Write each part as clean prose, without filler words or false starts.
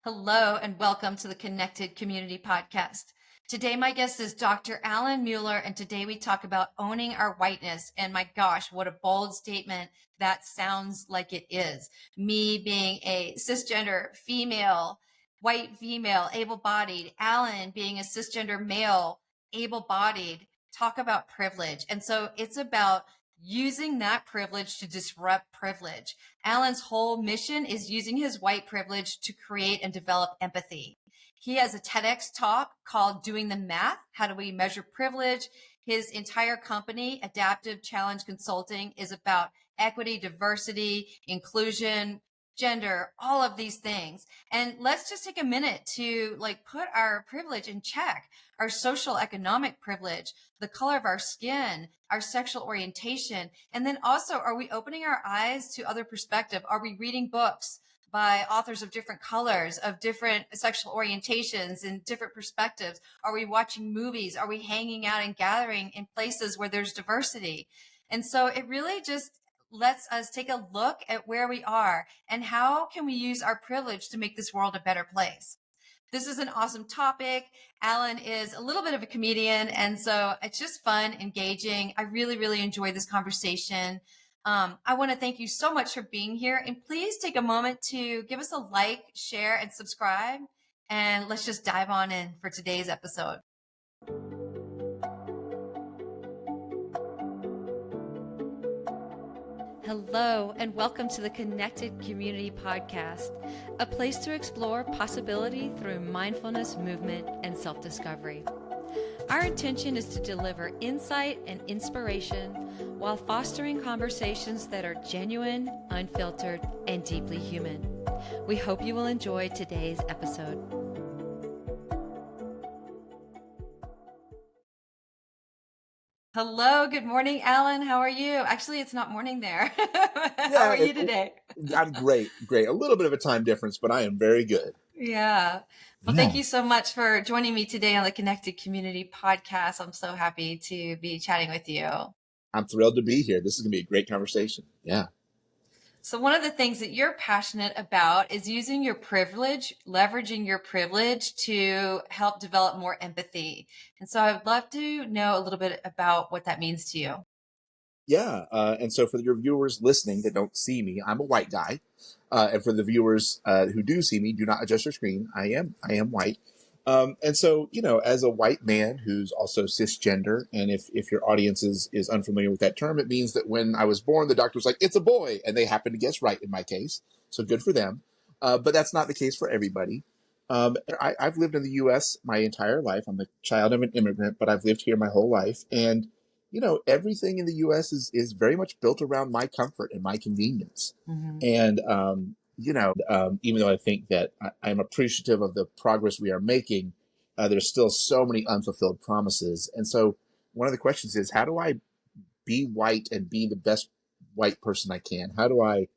Hello, and welcome to the Connected Community Podcast. Today, my guest is Dr. Alan Mueller, and today we talk about owning our whiteness. And my gosh, what a bold statement that sounds like it is. Me being a cisgender female, white female, able-bodied, Alan being a cisgender male, able-bodied, talk about privilege. And so it's about using that privilege to disrupt privilege. Alan's whole mission is using his white privilege to create and develop empathy. He has a TEDx talk called Doing the Math, How Do We Measure Privilege? His entire company, Adaptive Challenge Consulting, is about equity, diversity, inclusion, gender, all of these things. And let's just take a minute to put our privilege in check, our social economic privilege, the color of our skin, our sexual orientation. And then also, are we opening our eyes to other perspective? Are we reading books by authors of different colors, of different sexual orientations and different perspectives? Are we watching movies? Are we hanging out and gathering in places where there's diversity? And so it really just lets us take a look at where we are and how can we use our privilege to make this world a better place. This is an awesome topic. Alan is a little bit of a comedian, and so it's just fun, engaging. I really, really enjoy this conversation. I want to thank you so much for being here, and please take a moment to give us a like, share, and subscribe, and let's just dive on in for today's episode. Hello, and welcome to the Connected Community Podcast, a place to explore possibility through mindfulness, movement, and self-discovery. Our intention is to deliver insight and inspiration while fostering conversations that are genuine, unfiltered, and deeply human. We hope you will enjoy today's episode. Hello, good morning, Alan. How are you? Actually, it's not morning there. How are you today? I'm great. A little bit of a time difference, but I am very good. Yeah. Well, thank you so much for joining me today on the Connected Community Podcast. I'm so happy to be chatting with you. I'm thrilled to be here. This is going to be a great conversation. Yeah. So one of the things that you're passionate about is using your privilege, leveraging your privilege to help develop more empathy. And so I would love to know a little bit about what that means to you. Yeah. And so for your viewers listening that don't see me, I'm a white guy. And for the viewers who do see me, do not adjust your screen. I am white. And so, as a white man who's also cisgender, and if your audience is unfamiliar with that term, it means that when I was born, the doctor was like, it's a boy. And they happened to guess right in my case. So good for them. But that's not the case for everybody. I've lived in the U.S. my entire life. I'm the child of an immigrant, but I've lived here my whole life. And everything in the U.S. is very much built around my comfort and my convenience. Mm-hmm. And, even though I think that I'm appreciative of the progress we are making, there's still so many unfulfilled promises. And so one of the questions is, how do I be white and be the best white person I can? How do I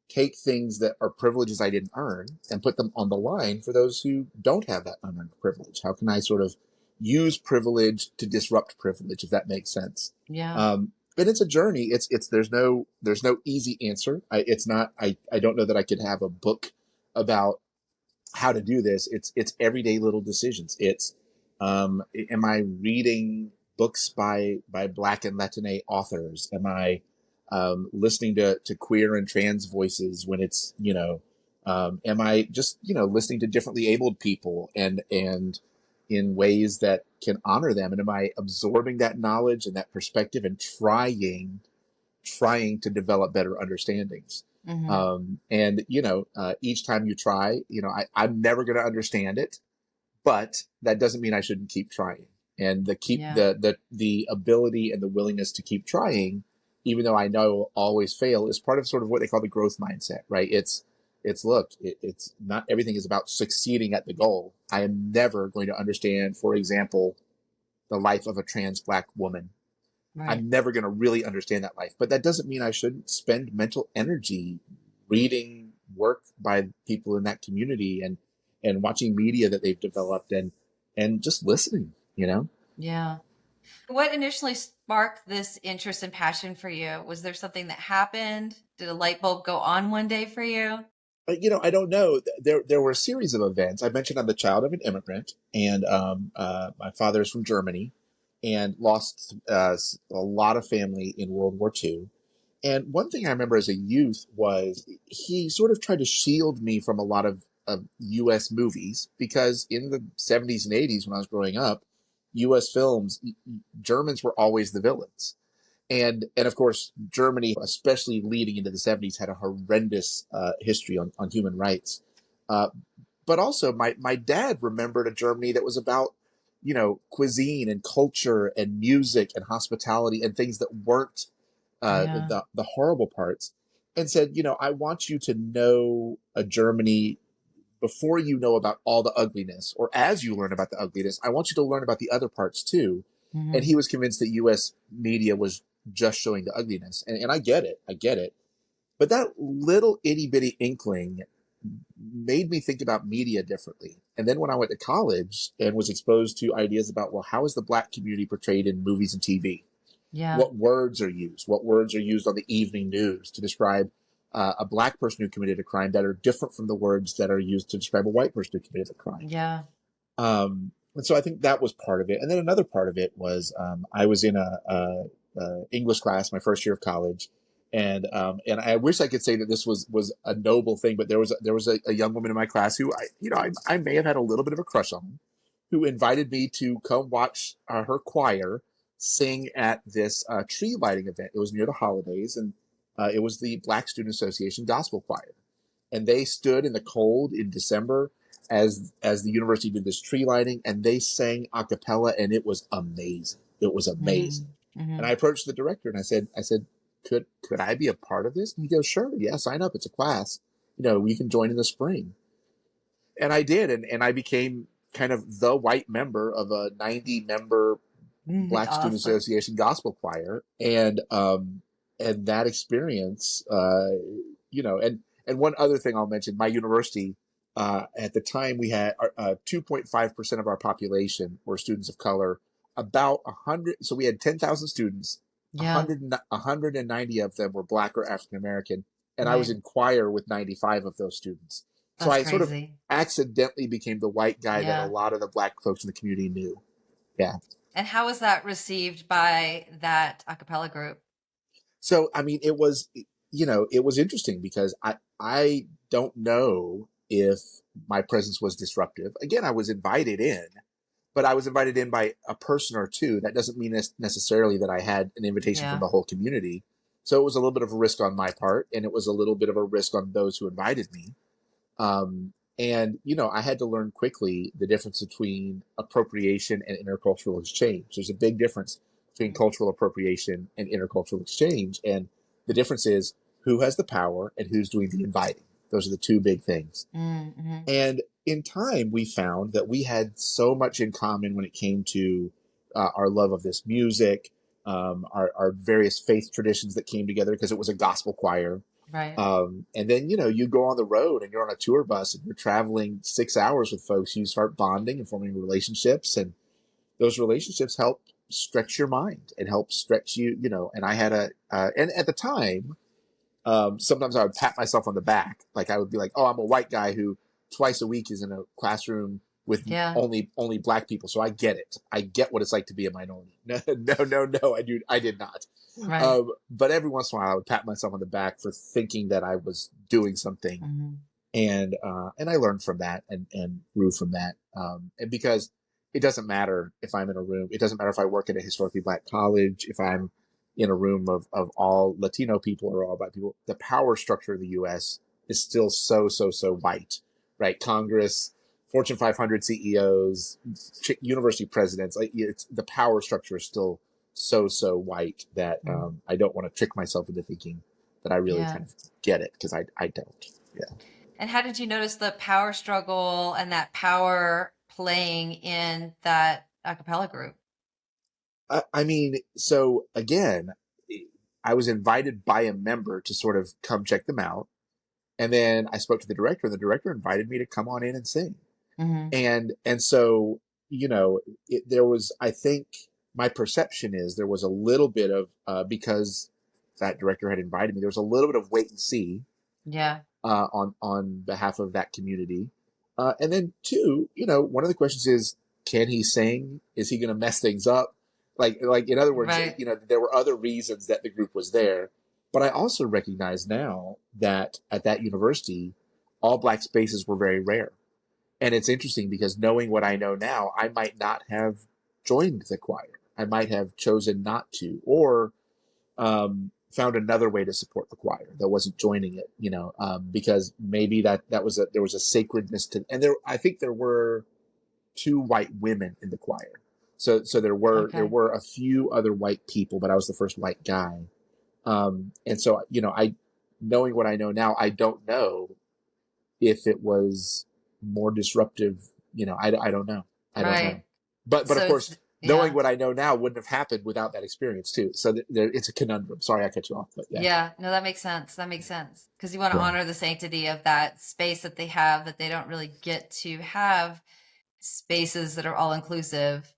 take things that are privileges I didn't earn and put them on the line for those who don't have that unearned privilege? How can I sort of use privilege to disrupt privilege, if that makes sense? Yeah. But it's a journey. There's no easy answer. I don't know that I could have a book about how to do this. It's everyday little decisions. Am I reading books by Black and Latina authors? Am I listening to queer and trans voices when it's, am I just, listening to differently abled people and in ways that can honor them? And am I absorbing that knowledge and that perspective and trying to develop better understandings? Mm-hmm. And, each time you try, I'm never going to understand it, but that doesn't mean I shouldn't keep trying. And the ability and the willingness to keep trying, even though I know I'll always fail, is part of sort of what they call the growth mindset, right? It's not everything is about succeeding at the goal. I am never going to understand, for example, the life of a trans Black woman. Right. I'm never going to really understand that life, but that doesn't mean I shouldn't spend mental energy reading work by people in that community and watching media that they've developed and just listening, Yeah. What initially sparked this interest and passion for you? Was there something that happened? Did a light bulb go on one day for you? I don't know. There were a series of events. I mentioned I'm the child of an immigrant, and my father is from Germany, and lost a lot of family in World War II. And one thing I remember as a youth was he sort of tried to shield me from a lot of U.S. movies because in the 70s and 80s when I was growing up, U.S. films, Germans were always the villains. And of course, Germany, especially leading into the 70s, had a horrendous history on human rights. Uh, but also, my dad remembered a Germany that was about, cuisine and culture and music and hospitality and things that weren't Yeah. the horrible parts, and said, I want you to know a Germany before you know about all the ugliness, or as you learn about the ugliness, I want you to learn about the other parts too. And Hmm. he was convinced that U.S. media was just showing the ugliness. And I get it. I get it. But that little itty bitty inkling made me think about media differently. And then when I went to college and was exposed to ideas about, well, how is the black community portrayed in movies and TV? Yeah. What words are used? What words are used on the evening news to describe a black person who committed a crime that are different from the words that are used to describe a white person who committed a crime? Yeah. And so I think that was part of it. And then another part of it was I was in a English class my first year of college, and I wish I could say that this was a noble thing, but there was a young woman in my class who I may have had a little bit of a crush on, who invited me to come watch her choir sing at this tree lighting event. It was near the holidays, and it was the Black Student Association Gospel Choir, and they stood in the cold in December as the university did this tree lighting, and they sang a cappella, and it was amazing. It was amazing. And Mm-hmm. I approached the director and I said, could I be a part of this? And he goes, sure, yeah, sign up. It's a class. You can join in the spring. And I did, and I became kind of the white member of a 90 member Black Student Awesome. Association gospel choir, and that experience, and one other thing I'll mention, my university, at the time we had 2.5% of our population were students of color, about 100. So we had 10,000 students, Yeah. 190 of them were Black or African American. And I was Right. in choir with 95 of those students. So That's I sort of crazy. accidentally became the white guy that a Yeah. lot of the Black folks in the community knew. Yeah. And how was that received by that a cappella group? So, I mean, it was interesting because I don't know if my presence was disruptive. Again, I was invited in, but I was invited in by a person or two. That doesn't mean necessarily that I had an invitation from Yeah. the whole community. So it was a little bit of a risk on my part, and it was a little bit of a risk on those who invited me. And I had to learn quickly the difference between appropriation and intercultural exchange. There's a big difference between cultural appropriation and intercultural exchange, and the difference is who has the power and who's doing the inviting. Those are the two big things. Mm-hmm. And in time, we found that we had so much in common when it came to our love of this music, our various faith traditions that came together because it was a gospel choir. Right. And then, you go on the road and you're on a tour bus and you're traveling 6 hours with folks. You start bonding and forming relationships. And those relationships help stretch your mind and help stretch you. And I had and at the time, sometimes I would pat myself on the back. Like I would be like, oh, I'm a white guy who twice a week is in a classroom with Yeah. only Black people. So I get it. I get what it's like to be a minority. No, no, no, no. I did not. Right. But every once in a while, I would pat myself on the back for thinking that I was doing something, Mm-hmm. and I learned from that and grew from that. And because it doesn't matter if I'm in a room, it doesn't matter if I work at a historically Black college, if I'm in a room of all Latino people or all Black people, the power structure of the U.S. is still so white, right? Congress, Fortune 500 CEOs, university presidents, like it's the power structure is still so white that Mm-hmm. I don't want to trick myself into thinking that I really Yeah. kind of get it because I don't. Yeah. And how did you notice the power struggle and that power playing in that a cappella group? I mean, so again, I was invited by a member to sort of come check them out. And then I spoke to the director, and the director invited me to come on in and sing. Mm-hmm. And so, there was, I think my perception is there was a little bit of, because that director had invited me, there was a little bit of wait and see. Yeah. on behalf of that community. And then two, one of the questions is, can he sing? Is he going to mess things up? Like in other words, Right. there were other reasons that the group was there. But I also recognize now that at that university, all Black spaces were very rare. And it's interesting because knowing what I know now, I might not have joined the choir. I might have chosen not to, or found another way to support the choir that wasn't joining it, because maybe there was a sacredness to, and I think there were two white women in the choir. So there Okay. were a few other white people, but I was the first white guy. And so, knowing what I know now, I don't know if it was more disruptive. I don't know. I don't know. Right. But of So course, it's, knowing yeah. what I know now wouldn't have happened without that experience too. So it's a conundrum. Sorry, I cut you off, but yeah. Yeah, no, that makes sense. That makes sense. Because you want to Yeah. honor the sanctity of that space that they have, that they don't really get to have spaces that are all inclusive.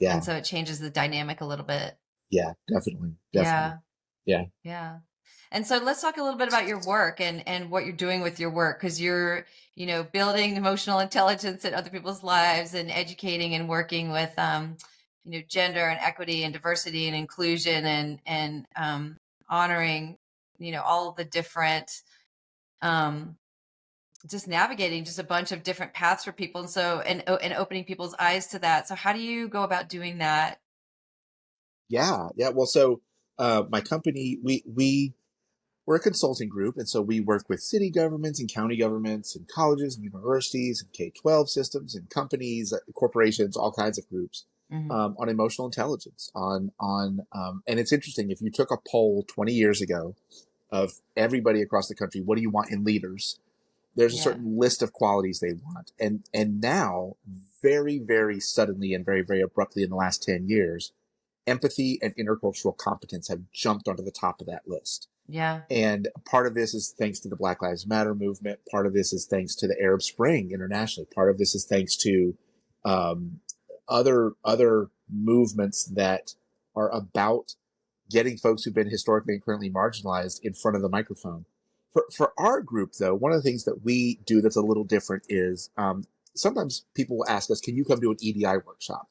And Yeah. so it changes the dynamic a little bit. Yeah. Definitely. Definitely. Yeah. Yeah. Yeah. And so let's talk a little bit about your work and what you're doing with your work, because you're, building emotional intelligence in other people's lives and educating and working with, gender and equity and diversity and inclusion and honoring, all the different, um, just navigating just a bunch of different paths for people. And so, and opening people's eyes to that. So how do you go about doing that? Yeah. Yeah. Well, so my company, we're a consulting group, and so we work with city governments and county governments and colleges and universities and K-12 systems and companies, corporations, all kinds of groups Hmm. on emotional intelligence. And it's interesting, if you took a poll 20 years ago of everybody across the country, what do you want in leaders? There's a Yeah. certain list of qualities they want, and now, very very suddenly and very very abruptly in the last 10 years, empathy and intercultural competence have jumped onto the top of that list. Yeah. And part of this is thanks to the Black Lives Matter movement. Part of this is thanks to the Arab Spring internationally. Part of this is thanks to um, other movements that are about getting folks who've been historically and currently marginalized in front of the microphone. For our group, though, one of the things that we do that's a little different is sometimes people will ask us, "Can you come to an EDI workshop?"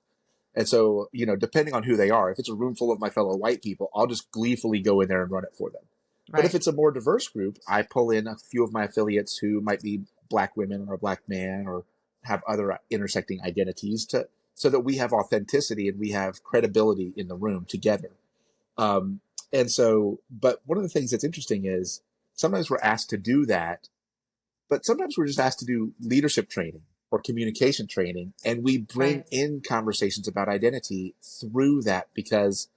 And so, depending on who they are, if it's a room full of my fellow white people, I'll just gleefully go in there and run it for them. But if Right. it's a more diverse group, I pull in a few of my affiliates who might be Black women or a Black man or have other intersecting identities, so that we have authenticity and we have credibility in the room together. Um, and so, but one of the things that's interesting is sometimes we're asked to do that, but sometimes we're just asked to do leadership training or communication training, and we bring Right. in conversations about identity through that because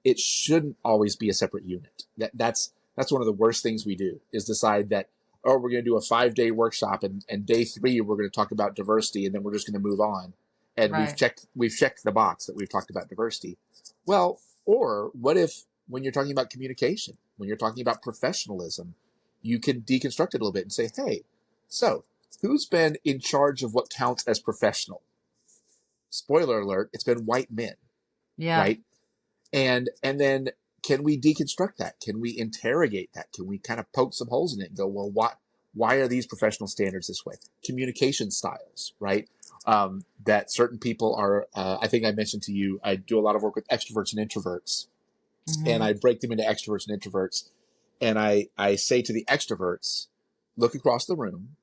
it shouldn't always be a separate unit. That's one of the worst things we do, is decide that, oh, we're going to do a 5-day workshop, and day 3 we're going to talk about diversity, and then we're just going to move on, and Right. we've checked the box that we've talked about diversity. Well, or what if, when you're talking about communication, when you're talking about professionalism, you can deconstruct it a little bit and say, hey, so who's been in charge of what counts as professional? Spoiler alert, it's been white men, Yeah. right? And then, can we deconstruct that? Can we interrogate that? Can we kind of poke some holes in it and go, well, why are these professional standards this way? Communication styles, right? That certain people are, I think I mentioned to you, I do a lot of work with extroverts and introverts, and Hmm. I break them into extroverts and introverts. And I say to the extroverts, look across the room.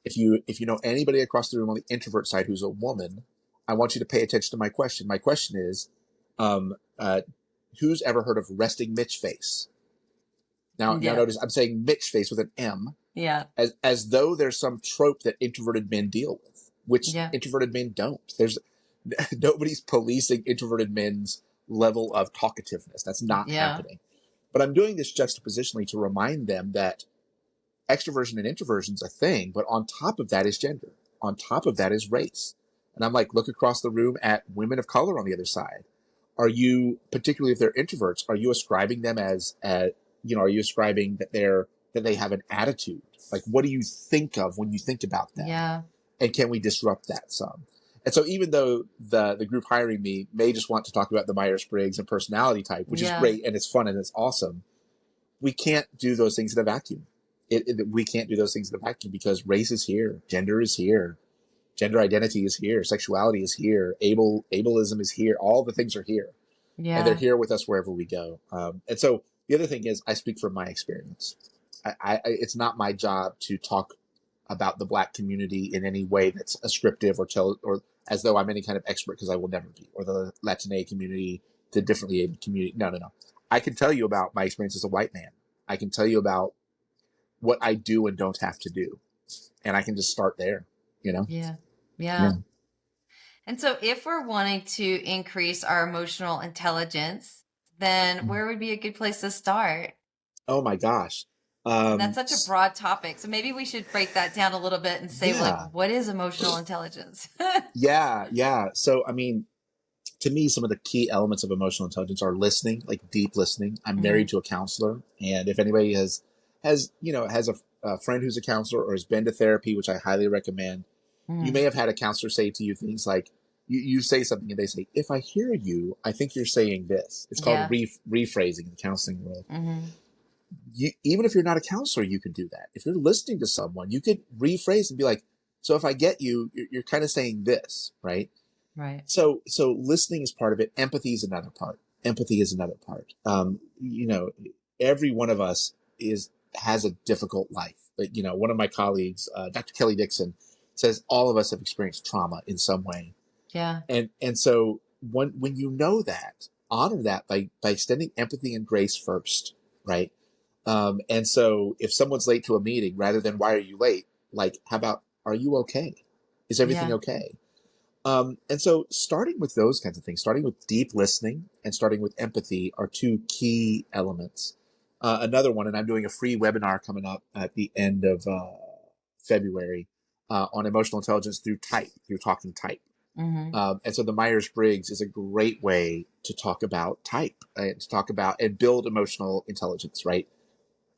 If you know anybody across the room on the introvert side who's a woman, I want you to pay attention to my question. My question is, um, uh, who's ever heard of resting Mitch face? Now Yeah. notice I'm saying Mitch face with an M, Yeah. as though there's some trope that introverted men deal with, which Yeah. introverted men don't. There's nobody's policing introverted men's level of talkativeness. That's not Yeah. happening. But I'm doing this juxtapositionally to remind them that extroversion and introversion is a thing, but on top of that is gender. On top of that is race. And I'm like, look across the room at women of color on the other side. Are you, particularly if they're introverts, are you ascribing them are you ascribing that they have an attitude? Like, what do you think of when you think about them? Yeah. And can we disrupt that some? And so, even though the group hiring me may just want to talk about the Myers-Briggs and personality type, which is Yeah. great and it's fun and it's awesome, we can't do those things in a vacuum. we can't do those things in the vacuum, because race is here, gender is here, gender identity is here, sexuality is here, ableism is here. All the things are here, and they're Yeah. here with us wherever we go. And so the other thing is, I speak from my experience. It's not my job to talk about the Black community in any way that's ascriptive or as though I'm any kind of expert, because I will never be, or the Latina community, the differently abled community. No, no, no. I can tell you about my experience as a white man. I can tell you about what I do and don't have to do, and I can just start there. You know? Yeah. Yeah. Yeah. And so if we're wanting to increase our emotional intelligence, then where would be a good place to start? Oh my gosh. And that's such a broad topic. So maybe we should break that down a little bit and say, like, Yeah, what is emotional intelligence? yeah. So, I mean, to me, some of the key elements of emotional intelligence are listening, like deep listening. I'm Hmm. married to a counselor, and if anybody has a friend who's a counselor or has been to therapy, which I highly recommend, you may Hmm. have had a counselor say to you things like, you say something and they say, "If I hear you, I think you're saying this." It's called Yeah. rephrasing in the counseling world. Hmm. Even if you're not a counselor, you can do that. If you're listening to someone, you could rephrase and be like, "So if I get you, you're kind of saying this, right?" Right. So listening is part of it. Empathy is another part. Empathy is another part. Every one of us has a difficult life. Like, one of my colleagues, Dr. Kelly Dixon, says all of us have experienced trauma in some way. Yeah. And so when you know that, honor that by extending empathy and grace first, right? And so if someone's late to a meeting, rather than "Why are you late?" like, how about, "Are you okay? Is everything Yeah. okay?" And so starting with those kinds of things, starting with deep listening and starting with empathy, are two key elements. Another one, and I'm doing a free webinar coming up at the end of February on emotional intelligence through talking type. Hmm. And so the Myers-Briggs is a great way to talk about type, to talk about and build emotional intelligence, right?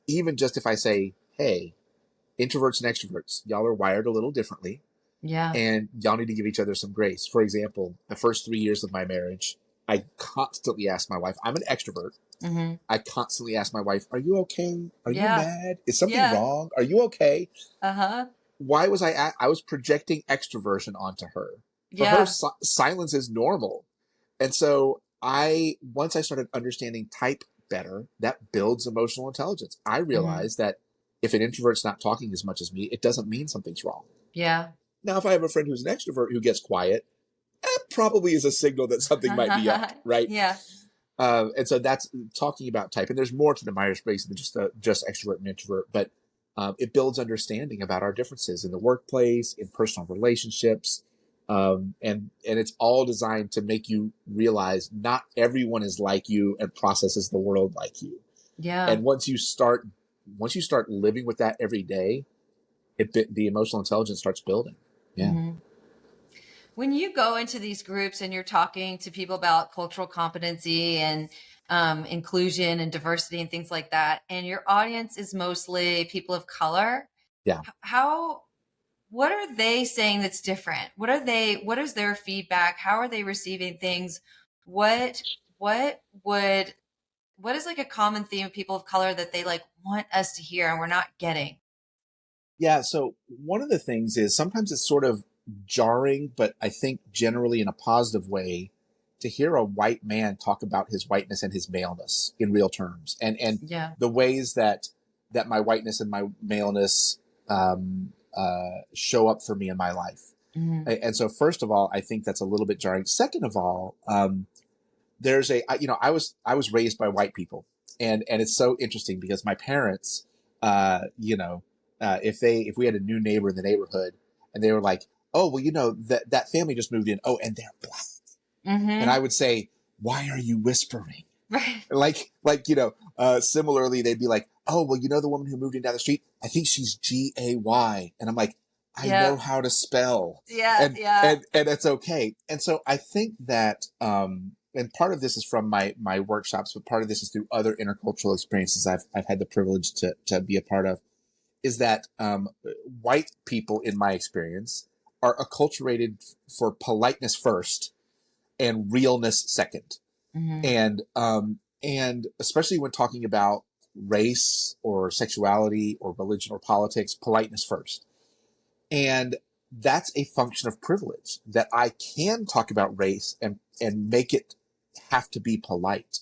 Even just if I say, "Hey, introverts and extroverts, y'all are wired a little differently, Yeah. and y'all need to give each other some grace." For example, the first 3 years of my marriage, I constantly asked my wife, I'm an extrovert. Hmm. I constantly asked my wife, "Are you okay? Are you Yeah. mad? Is something Yeah. wrong? Are you okay?" Uh-huh. Why was I was projecting extroversion onto her. For her, Yeah. silence is normal. And so once I started understanding type better, that builds emotional intelligence. I Hmm. realized that if an introvert's not talking as much as me, it doesn't mean something's wrong. Yeah. Now, if I have a friend who's an extrovert who gets quiet, that probably is a signal that something might be up, right? Yeah. And so that's talking about type. And there's more to the Myers-Briggs than just extrovert and introvert, but it builds understanding about our differences in the workplace, in personal relationships. And it's all designed to make you realize not everyone is like you and processes the world like you. Yeah. And once you start living with that every day, the emotional intelligence starts building. Yeah. Hmm. When you go into these groups and you're talking to people about cultural competency and inclusion and diversity and things like that, and your audience is mostly people of color, Yeah. how what are they saying that's different? What is their feedback? How are they receiving things? What what would what is like a common theme of people of color that they like want us to hear and we're not getting? Yeah. So one of the things is sometimes it's sort of jarring, but I think generally in a positive way, to hear a white man talk about his whiteness and his maleness in real terms, and Yeah. the ways that my whiteness and my maleness show up for me in my life. Hmm. And so, first of all, I think that's a little bit jarring. Second of all, I was raised by white people, and it's so interesting because my parents, if we had a new neighbor in the neighborhood and they were like, "Oh, well, that family just moved in, oh, and they're black," and I Hmm. would say, "Why are you whispering?" Right. Similarly, they'd be like, "Oh, well, the woman who moved in down the street, I think she's GAY," and I'm like, "I know Yeah. how to spell," Yeah. and Yeah. and it's okay. And so I think that, and part of this is from my workshops, but part of this is through other intercultural experiences I've had the privilege to be a part of. Is that white people, in my experience, are acculturated for politeness first and realness second, Hmm. and especially when talking about race or sexuality or religion or politics, politeness first. And that's a function of privilege, that I can talk about race and make it have to be polite.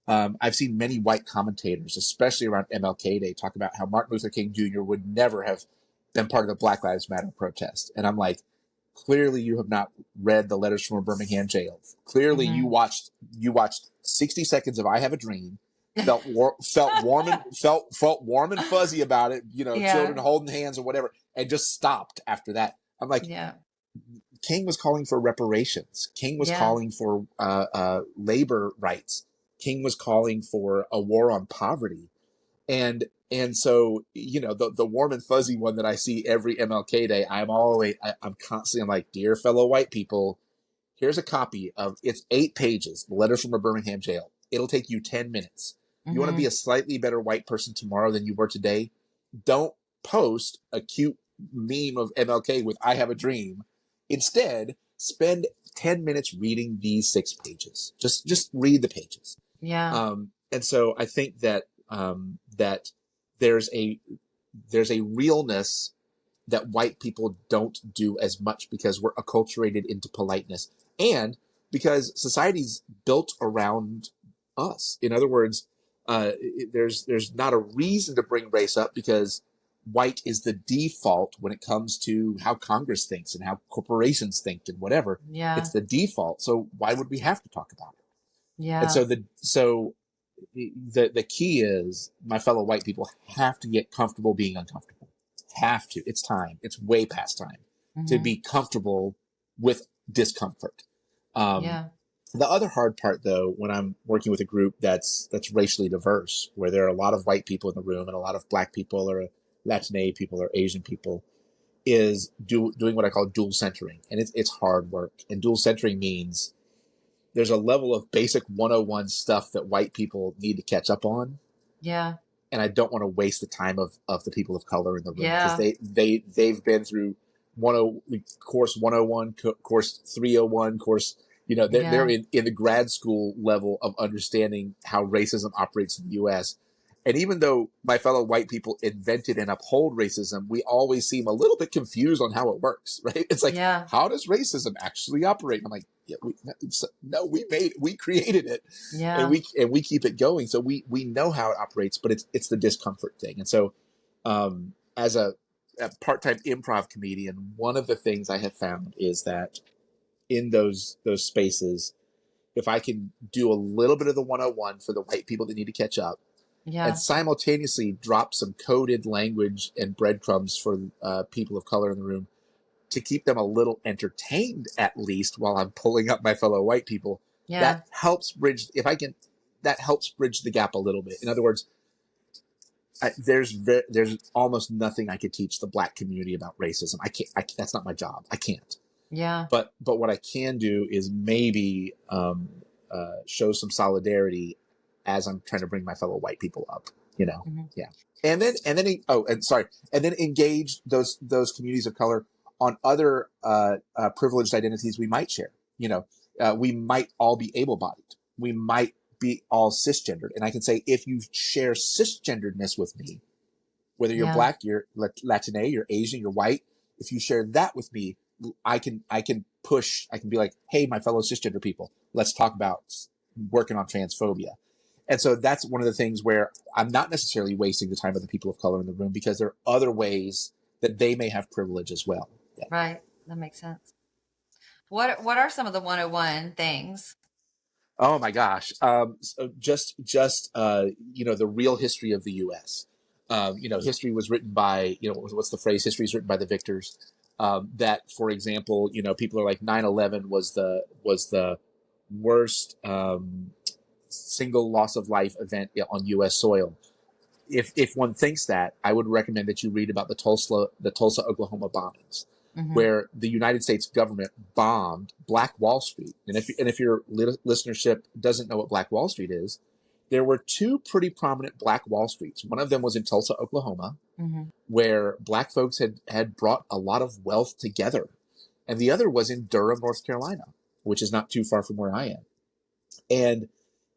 I've seen many white commentators, especially around MLK Day, talk about how Martin Luther King Jr. would never have been part of the Black Lives Matter protest. And I'm like, clearly you have not read the letters from a Birmingham jail. Clearly Mm-hmm. you watched 60 seconds of I Have a Dream, felt warm and fuzzy about it, children Yeah. holding hands or whatever, and just stopped after that. I'm like, Yeah. King was calling for reparations. King was Yeah. calling for labor rights. King was calling for a war on poverty. And so, the warm and fuzzy one that I see every MLK Day, I'm constantly, I'm like, dear fellow white people, here's a copy of, it's 8 pages, the letters from a Birmingham jail. It'll take you 10 minutes. You want to Mm-hmm. be a slightly better white person tomorrow than you were today? Don't post a cute meme of MLK with I Have a Dream. Instead, spend 10 minutes reading these 6 pages. Just read the pages. Yeah. And so I think that that there's a realness that white people don't do as much because we're acculturated into politeness, and because society's built around us. In other words, there's not a reason to bring race up because white is the default when it comes to how Congress thinks and how corporations think and whatever. Yeah. It's the default. So why would we have to talk about it? And Yeah. so the key is, my fellow white people have to get comfortable being uncomfortable. Have to. It's time. It's way past time to Mm-hmm. be comfortable with discomfort. Um, Yeah. the other hard part, though, when I'm working with a group that's racially diverse, where there are a lot of white people in the room and a lot of black people or Latinx people or Asian people, is doing what I call dual centering, and it's hard work. And dual centering means there's a level of basic 101 stuff that white people need to catch up on. Yeah. And I don't want to waste the time of the people of color in the room, because Yeah. they've been through course 101, course 301, course, they're Yeah. in the grad school level of understanding how racism operates in the US. And even though my fellow white people invented and uphold racism, we always seem a little bit confused on how it works, right? It's like, Yeah. how does racism actually operate? I'm like, yeah, we created it, and Yeah. we keep it going. So we know how it operates, but it's the discomfort thing. And so, as a part-time improv comedian, one of the things I have found is that in those spaces, if I can do a little bit of the 101 for the white people that need to catch up, and Yeah. simultaneously drop some coded language and breadcrumbs for people of color in the room to keep them a little entertained, at least while I'm pulling up my fellow white people, Yeah. that helps bridge, if I can, that helps bridge the gap a little bit. In other words, there's almost nothing I could teach the black community about racism. I can't. That's not my job. I can't. Yeah. But what I can do is maybe show some solidarity as I'm trying to bring my fellow white people up. Mm-hmm. Yeah. And then engage those communities of color on other privileged identities we might share. We might all be able-bodied. We might be all cisgendered, and I can say, if you share cisgenderedness with me, whether you're Yeah. black, you're Latinx, you're Asian, you're white, if you share that with me, I can push. I can be like, hey, my fellow cisgender people, let's talk about working on transphobia. And so that's one of the things where I'm not necessarily wasting the time of the people of color in the room, because there are other ways that they may have privilege as well. Yeah. Right. That makes sense. What are some of the 101 things? Oh my gosh. So just the real history of the U.S. History was written by, what's the phrase? History is written by the victors. That, for example, people are like 9/11 was the worst single loss of life event on U.S. soil. If one thinks that, I would recommend that you read about the Tulsa, Oklahoma bombings, Mm-hmm. where the United States government bombed Black Wall Street. And if your listenership doesn't know what Black Wall Street is, there were 2 pretty prominent Black Wall Streets. One of them was in Tulsa, Oklahoma, Mm-hmm. where Black folks had brought a lot of wealth together, and the other was in Durham, North Carolina, which is not too far from where I am. And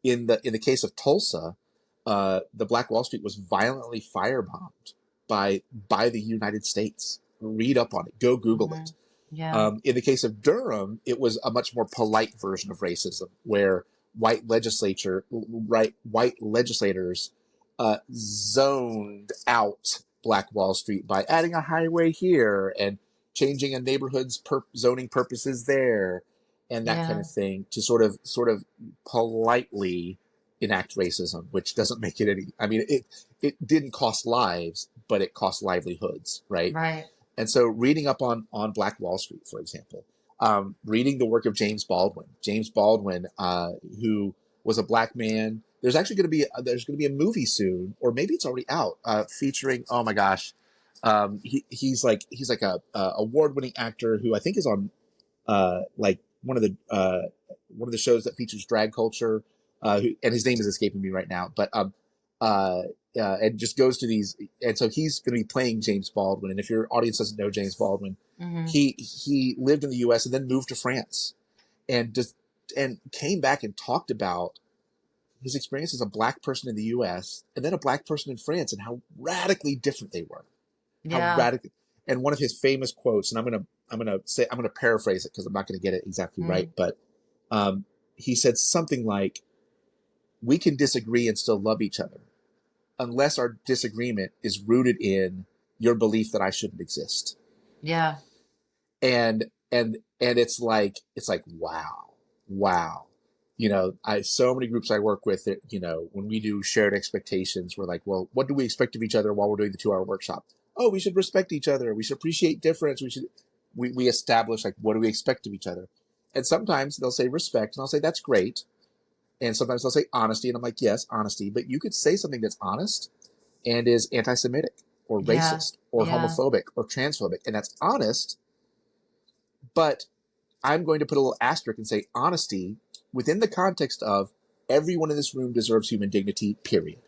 in the case of Tulsa, the Black Wall Street was violently firebombed by the United States. Read up on it. Go Google Hmm. it. Yeah. In the case of Durham, it was a much more polite version of racism, where white legislators zoned out Black Wall Street by adding a highway here and changing a neighborhood's zoning purposes there, and that kind Yeah. of thing, to sort of politely enact racism, which doesn't make it any. I mean, it didn't cost lives, but it cost livelihoods, right? Right. And so, reading up on Black Wall Street, for example, reading the work of James Baldwin, who was a black man. There's actually going to be a movie soon, or maybe it's already out, featuring, oh my gosh, he's like a award winning actor who I think is on like one of the shows that features drag culture, and his name is escaping me right now, but uh, and just goes to these, and so he's going to be playing James Baldwin. And if your audience doesn't know James Baldwin, Hmm. he lived in the U.S. and then moved to France, and just and came back and talked about his experience as a black person in the U.S. and then a black person in France, and how radically different they were. How Yeah. radically. And one of his famous quotes, and I'm gonna paraphrase it because I'm not gonna get it exactly right, Mm. but um, he said something like, "We can disagree and still love each other, unless our disagreement is rooted in your belief that I shouldn't exist." Yeah. And it's like wow. I so many groups I work with that, when we do shared expectations, we're like, well, what do we expect of each other while we're doing the 2-hour workshop? Oh, we should respect each other, we should appreciate difference, we establish, like, what do we expect of each other. And sometimes they'll say respect, and I'll say that's great. And sometimes they'll say honesty, and I'm like, yes, honesty, but you could say something that's honest and is anti-Semitic or Yeah. racist or Yeah. homophobic or transphobic, and that's honest, but I'm going to put a little asterisk and say honesty within the context of everyone in this room deserves human dignity, period.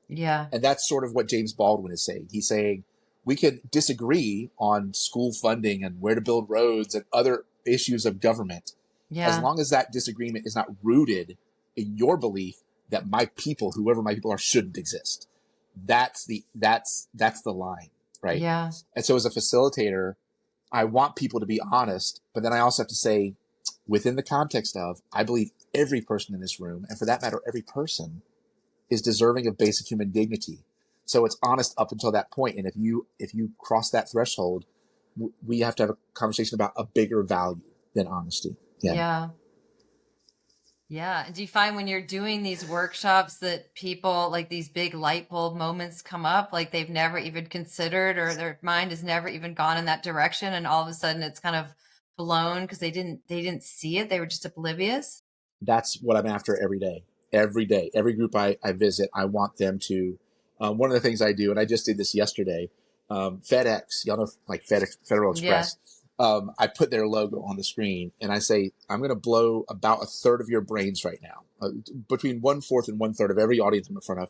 Yeah. And that's sort of what James Baldwin is saying. He's saying we can disagree on school funding and where to build roads and other issues of government, as Yeah. long as that disagreement is not rooted in your belief that my people, whoever my people are, shouldn't exist. That's the line, right? Yeah. And so as a facilitator, I want people to be honest, but then I also have to say, within the context of, I believe every person in this room, and for that matter, every person, is deserving of basic human dignity. So it's honest up until that point, and if you cross that threshold, we have to have a conversation about a bigger value than honesty. Yeah, Yeah. Yeah. And do you find when you're doing these workshops that people, like, these big light bulb moments come up, like they've never even considered, or their mind has never even gone in that direction, and all of a sudden it's kind of blown because they didn't see it. They were just oblivious. that's what I'm after every day. Every day, every group I visit, I want them to. One of the things I do, and I just did this yesterday, FedEx, y'all know, like FedEx, Federal Yeah. Express. I put their logo on the screen, and I say, I'm going to blow about a third of your brains right now, between 1/4 and 1/3 of every audience I'm in front of.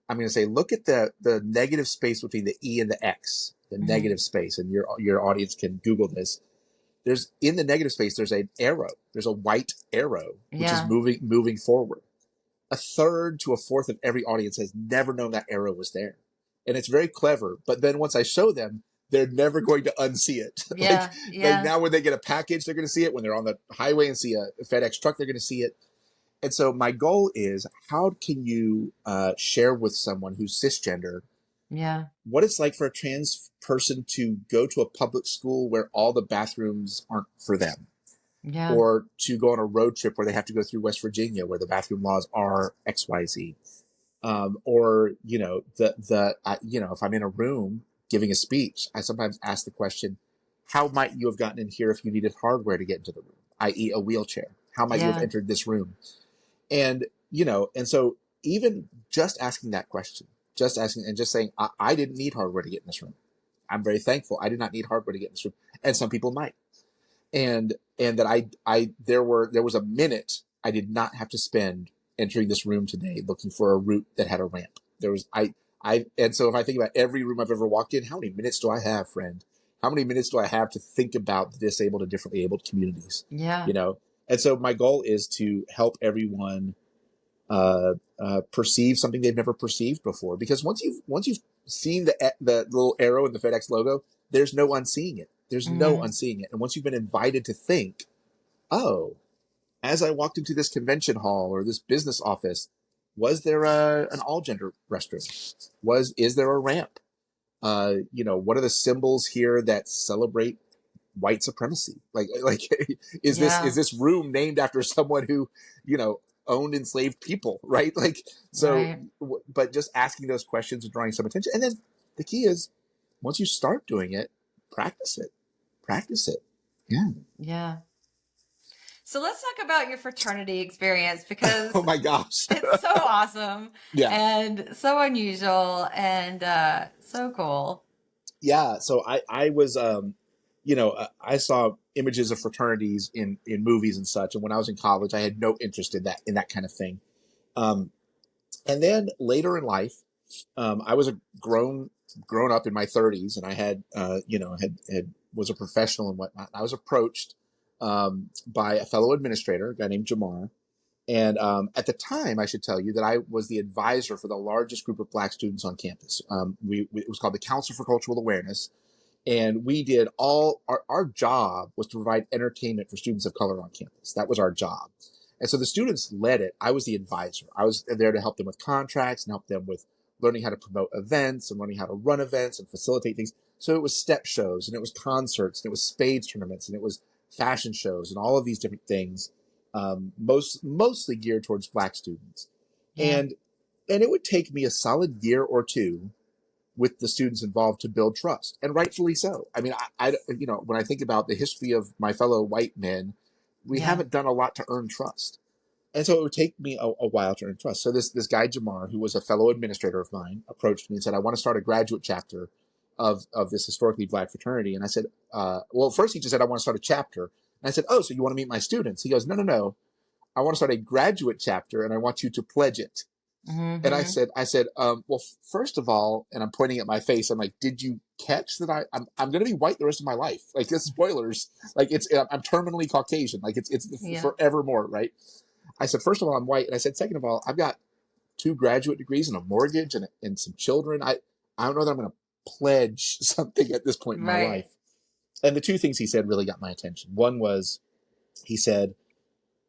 I'm going to say, look at the negative space between the E and the X, the Hmm. negative space, and your audience can Google this. There's, in the negative space, there's an arrow. There's a white arrow which is Yeah. moving forward. A third to a fourth of every audience has never known that arrow was there, and it's very clever. But then once I show them, they're never going to unsee it. like Yeah. like Yeah. now, when they get a package, they're going to see it. When they're on the highway and see a FedEx truck, they're going to see it. And so my goal is, how can you share with someone who's cisgender Yeah. what it's like for a trans person to go to a public school where all the bathrooms aren't for them, Yeah. or to go on a road trip where they have to go through West Virginia where the bathroom laws are XYZ. Or, if I'm in a room giving a speech, I sometimes ask the question, how might you have gotten in here if you needed hardware to get into the room, i.e. a wheelchair? How might you have Yeah. entered this room? And so even just asking that question, just asking and just saying, I didn't need hardware to get in this room. I'm very thankful I did not need hardware to get in this room. And some people might. And that there was a minute I did not have to spend entering this room today looking for a route that had a ramp. There was I and so if I think about every room I've ever walked in, how many minutes do I have, friend? How many minutes do I have to think about the disabled and differently abled communities? Yeah. You know? And so my goal is to help everyone perceive something they've never perceived before. Because once you've seen the little arrow in the FedEx logo, there's no unseeing it. There's no Mm-hmm. unseeing it. And once you've been invited to think, oh, as I walked into this convention hall or this business office, was there an all gender restroom? Is there a ramp? What are the symbols here that celebrate white supremacy? Like is Yeah. this room named after someone who, you know, owned enslaved people, right? Like, so, Right. but just asking those questions and drawing some attention. And then the key is, once you start doing it, practice it, practice it. Yeah. Yeah. So let's talk about your fraternity experience Oh because my gosh. it's so awesome Yeah. and so unusual and so cool. Yeah. So I was, I saw images of fraternities in movies and such. And when I was in college, I had no interest in that kind of thing. Um, and then later in life, I was a grown up in my 30s, and I had, had was a professional and whatnot. I was approached by a fellow administrator, a guy named Jamar. And at the time, I should tell you that I was the advisor for the largest group of Black students on campus. It was called the Council for Cultural Awareness, and we did our job was to provide entertainment for students of color on campus. That was our job. And so the students led it. I was the advisor. I was there to help them with contracts and help them with learning how to promote events and learning how to run events and facilitate things. So it was step shows, and it was concerts, and it was spades tournaments, and it was fashion shows, and all of these different things, mostly geared towards Black students. Yeah. And it would take me a solid year or two with the students involved to build trust, and rightfully so. I mean, when I think about the history of my fellow white men, we Yeah. haven't done a lot to earn trust, and so it would take me a while to earn trust. So this guy Jamar, who was a fellow administrator of mine, approached me and said, "I want to start a graduate chapter of this historically Black fraternity." And I said, "Well, first he just said I want to start a chapter." And I said, "Oh, so you want to meet my students?" He goes, "No. I want to start a graduate chapter, and I want you to pledge it." And Mm-hmm. I said, well, first of all, and I'm pointing at my face. I'm like, did you catch that I'm going to be white the rest of my life? Like, this spoilers. Like, I'm terminally Caucasian. Like, it's Yeah. forevermore, right? I said, first of all, I'm white, and I said, second of all, I've got 2 graduate degrees and a mortgage and some children. I don't know that I'm going to pledge something at this point in my Right. life. And the 2 things he said really got my attention. One was, he said,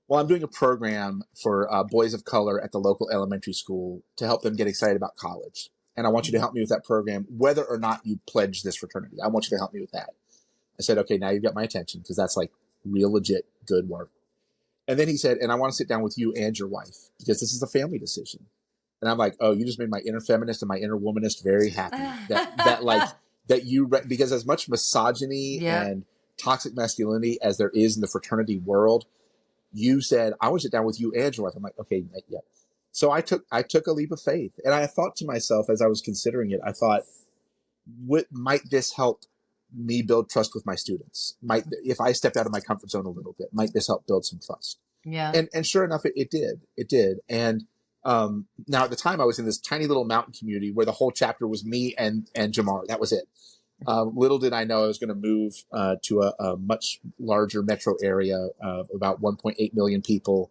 well, I'm doing a program for boys of color at the local elementary school to help them get excited about college. And I want you to help me with that program, whether or not you pledge this fraternity. I want you to help me with that. I said, okay, now you've got my attention, because that's like real legit good work. And then he said, and I want to sit down with you and your wife, because this is a family decision. And I'm like, oh, you just made my inner feminist and my inner womanist very happy. Because as much misogyny Yep. and toxic masculinity as there is in the fraternity world, you said, I want to sit down with you and your wife. I'm like, okay, yeah. So I took a leap of faith, and I thought to myself as I was considering it, I thought, might this help me build trust with my students? If I stepped out of my comfort zone a little bit, might this help build some trust? Yeah. And sure enough, it did. And now at the time, I was in this tiny little mountain community where the whole chapter was me and Jamar. That was it. Little did I know I was going to move to a much larger metro area of about 1.8 million people,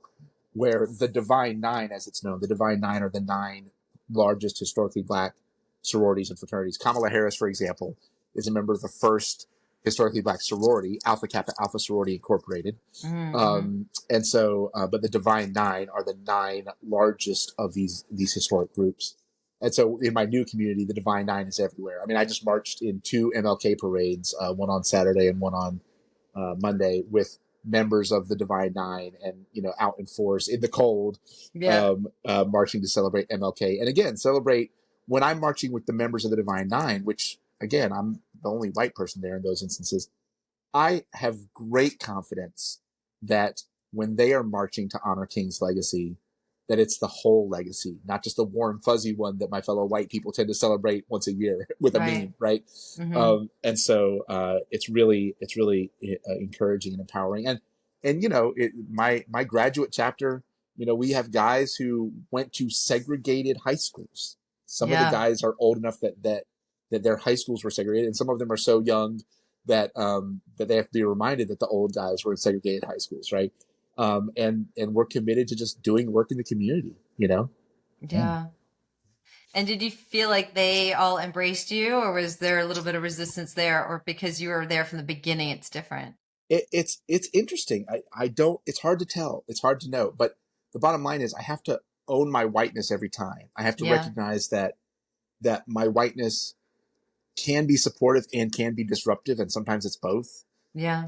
where the Divine Nine, as it's known, the Divine Nine are the 9 largest historically Black sororities and fraternities. Kamala Harris, for example, is a member of the first historically Black sorority, Alpha Kappa Alpha Sorority Incorporated. Mm-hmm. And so, but the Divine Nine are the 9 largest of these historic groups. And so in my new community, the Divine Nine is everywhere. I mean, I just marched in 2 MLK parades, one on Saturday and one on Monday, with members of the Divine Nine, and, out in force in the cold, Yeah. marching to celebrate MLK. And again, celebrate when I'm marching with the members of the Divine Nine, which again, I'm the only white person there in those instances. I have great confidence that when they are marching to honor King's legacy, that it's the whole legacy, not just the warm, fuzzy one that my fellow white people tend to celebrate once a year with a Right. meme, right? Mm-hmm. And so it's really encouraging and empowering. And my graduate chapter, we have guys who went to segregated high schools. Some of the Yeah. guys are old enough that their high schools were segregated, and some of them are so young that they have to be reminded that the old guys were in segregated high schools, right? And we're committed to just doing work in the community. you know? Yeah. Yeah. And did you feel like they all embraced you, or was there a little bit of resistance there, or because you were there from the beginning, it's different? It's interesting. I don't, it's hard to tell. It's hard to know. But the bottom line is I have to own my whiteness every time. I have to Yeah. recognize that my whiteness can be supportive and can be disruptive, and sometimes it's both. Yeah.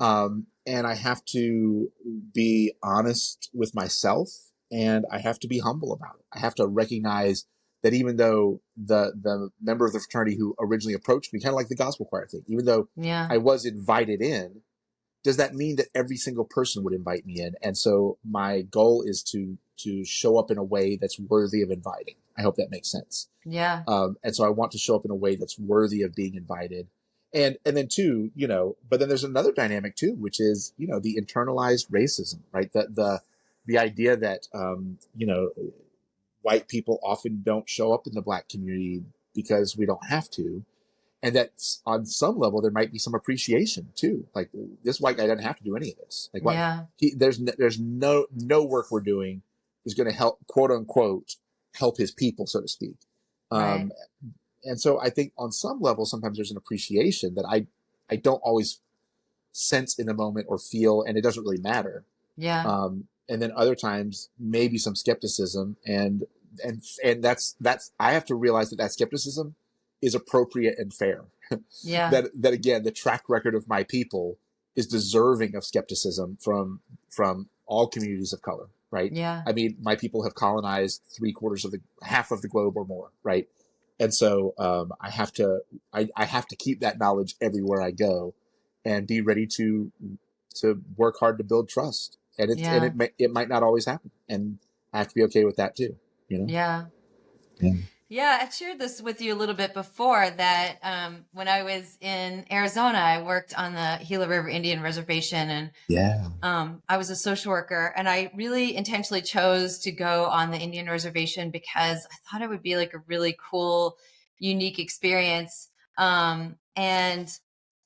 And I have to be honest with myself, and I have to be humble about it. I have to recognize that even though the member of the fraternity who originally approached me, kind of like the gospel choir thing, even though Yeah. I was invited in, does that mean that every single person would invite me in? And so my goal is to show up in a way that's worthy of inviting. I hope that makes sense. Yeah. And so I want to show up in a way that's worthy of being invited. And then two, but then there's another dynamic too, which is, the internalized racism, right? The idea that, white people often don't show up in the Black community because we don't have to. And that on some level, there might be some appreciation too. Like, this white guy doesn't have to do any of this. Like, what Yeah. there's no work we're doing is going to help, quote unquote, help his people, so to speak. Right. Um, and so I think on some level, sometimes there's an appreciation that I don't always sense in the moment or feel, and it doesn't really matter. Yeah. And then other times, maybe some skepticism, and that's I have to realize that skepticism is appropriate and fair. Yeah. That again, the track record of my people is deserving of skepticism from all communities of color, right? Yeah. I mean, my people have colonized half of the globe or more, right? And so I have to keep that knowledge everywhere I go, and be ready to work hard to build trust. And Yeah. it might not always happen, and I have to be okay with that too. You know? Yeah. Yeah. Yeah, I shared this with you a little bit before that when I was in Arizona, I worked on the Gila River Indian Reservation, and Yeah. I was a social worker, and I really intentionally chose to go on the Indian reservation because I thought it would be like a really cool, unique experience. And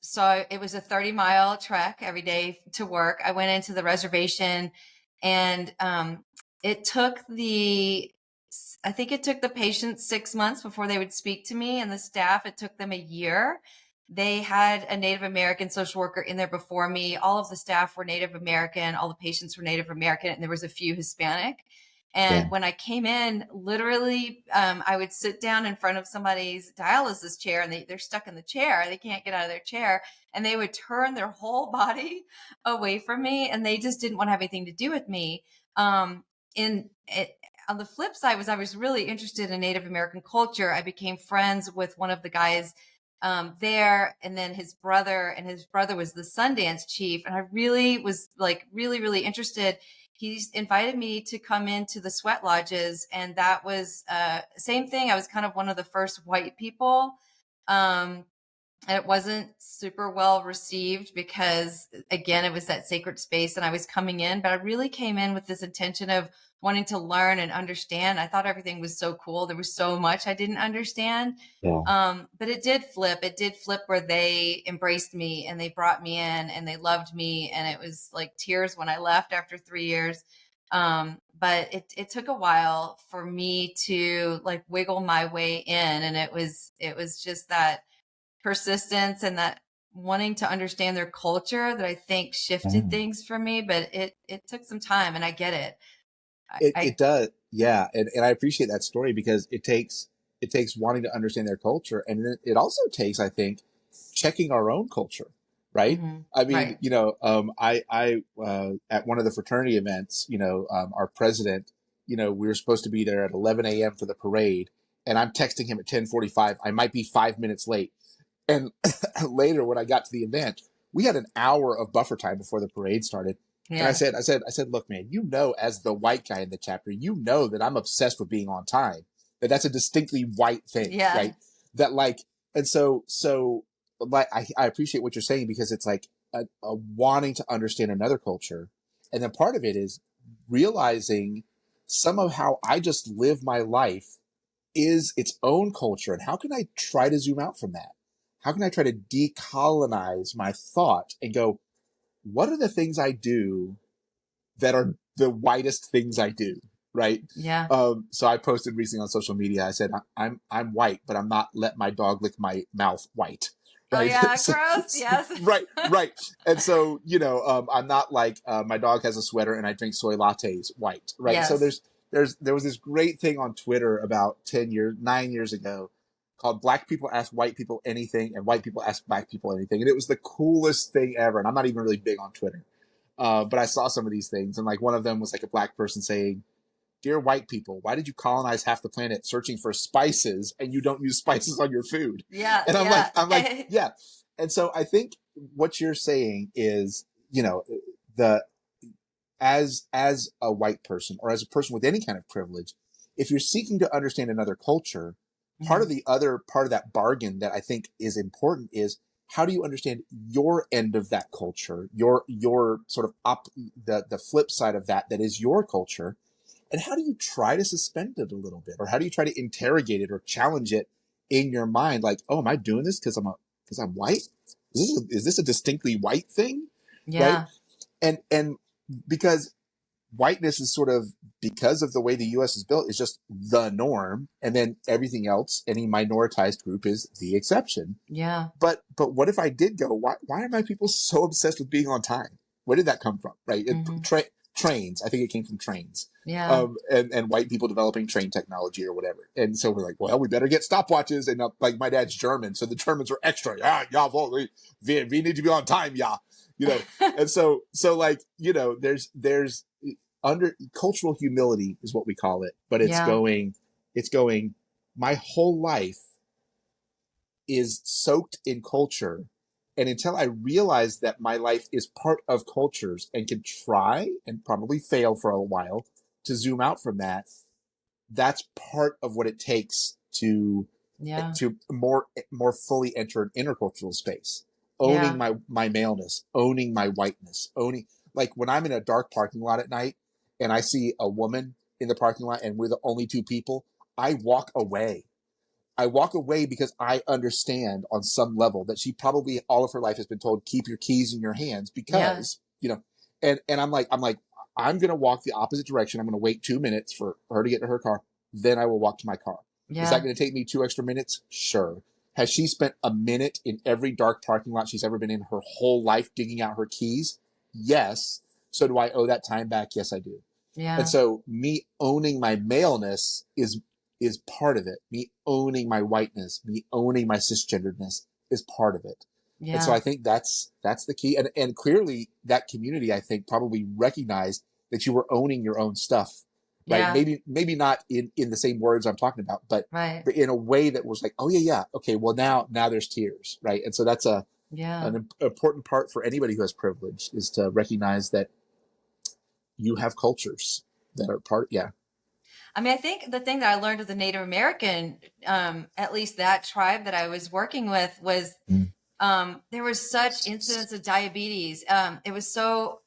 so it was a 30-mile trek every day to work. I went into the reservation, and it took I think it took the patients 6 months before they would speak to me, and the staff, it took them a year. They had a Native American social worker in there before me. All of the staff were Native American. All the patients were Native American, and there was a few Hispanic. Yeah. And when I came in, literally, I would sit down in front of somebody's dialysis chair, and they're stuck in the chair. They can't get out of their chair. And they would turn their whole body away from me, and they just didn't want to have anything to do with me. In it, on the flip side was I was really interested in Native American culture. I became friends with one of the guys there, and then his brother, and his brother was the Sundance chief. And I really was like really interested. He's invited me to come into the sweat lodges, and that was same thing. I was kind of one of the first white people. Um, and it wasn't super well received because, again, it was that sacred space and I was coming in, but I really came in with this intention of wanting to learn and understand. I thought everything was so cool. There was so much I didn't understand. Yeah. But it did flip. It did flip where they embraced me and they brought me in and they loved me. And it was like tears when I left after 3 years. But it took a while for me to like wiggle my way in. And it was just that persistence and that wanting to understand their culture that I think shifted Yeah. things for me, but it took some time, and I get it. It I does, yeah, and I appreciate that story because it takes wanting to understand their culture, and then it also takes, I think, checking our own culture, right? I mean, right. I at one of the fraternity events, our president, we were supposed to be there at 11 a.m. for the parade, and I'm texting him at 10:45. I might be 5 minutes late, and later when I got to the event, we had an hour of buffer time before the parade started. And Yeah. I said, look, man, as the white guy in the chapter, that I'm obsessed with being on time. That's a distinctly white thing, Yeah. right? That like, and so like, I appreciate what you're saying because it's like a wanting to understand another culture. And then part of it is realizing some of how I just live my life is its own culture. And how can I try to zoom out from that? How can I try to decolonize my thought and go, what are the things I do that are the whitest things I do? right? Yeah. So I posted recently on social media. I said, I'm white, but I'm not let my dog lick my mouth white, Oh right? yeah, gross. Yes. Right, right. And so, I'm not like my dog has a sweater and I drink soy lattes white, right? So Yes. there was this great thing on Twitter about 9 years ago called Black People Ask White People Anything and White People Ask Black People Anything. And it was the coolest thing ever. And I'm not even really big on Twitter. But I saw some of these things, and like one of them was like a black person saying, "Dear white people, why did you colonize half the planet searching for spices and you don't use spices on your food?" Yeah. And Yeah. I'm like, yeah. And so I think what you're saying is, the as a white person or as a person with any kind of privilege, if you're seeking to understand another culture, part Mhm. of the other part of that bargain that I think is important is how do you understand your end of that culture, your sort of the flip side of that is your culture, and how do you try to suspend it a little bit, or how do you try to interrogate it or challenge it in your mind, like, oh, am I doing this because I'm white? Is this a distinctly white thing, right? Yeah. And because whiteness is sort of, because of the way the US is built, is just the norm, and then everything else, any minoritized group, is the exception. Yeah. But what if I did go, why are my people so obsessed with being on time? Where did that come from, right? Hmm. Trains, I think it came from trains. Yeah. And white people developing train technology or whatever. And so we're like, well, we better get stopwatches. And like my dad's German, so the Germans are extra. Yeah, yeah, we need to be on time, yeah. And so like, there's under cultural humility is what we call it, but Yeah. it's going, my whole life is soaked in culture. And until I realize that my life is part of cultures and can try and probably fail for a while to zoom out from that, that's part of what it takes Yeah. to more fully enter an intercultural space. Owning Yeah. my maleness, owning my whiteness, owning, like when I'm in a dark parking lot at night and I see a woman in the parking lot and we're the only two people, I walk away. I walk away because I understand on some level that she probably all of her life has been told, keep your keys in your hands, Yeah. because, and I'm going to walk the opposite direction. I'm going to wait 2 minutes for her to get to her car. Then I will walk to my car. Is that Yeah. going to take me 2 extra minutes? Sure. Has she spent a minute in every dark parking lot she's ever been in her whole life digging out her keys? Yes. So do I owe that time back? Yes, I do. And Yeah. so me owning my maleness is part of it. Me owning my whiteness, me owning my cisgenderedness is part of it. And so Yeah. I think that's the key. And clearly that community, I think, probably recognized that you were owning your own stuff, right? Yeah. Maybe not in the same words I'm talking about, but Right. in a way that was like, oh yeah, yeah, okay, well now there's tears, right? And so that's Yeah. an important part for anybody who has privilege, is to recognize that you have cultures that are part, yeah. I mean, I think the thing that I learned with the Native American, at least that tribe that I was working with, was Mm. there was such incidents of diabetes. It was so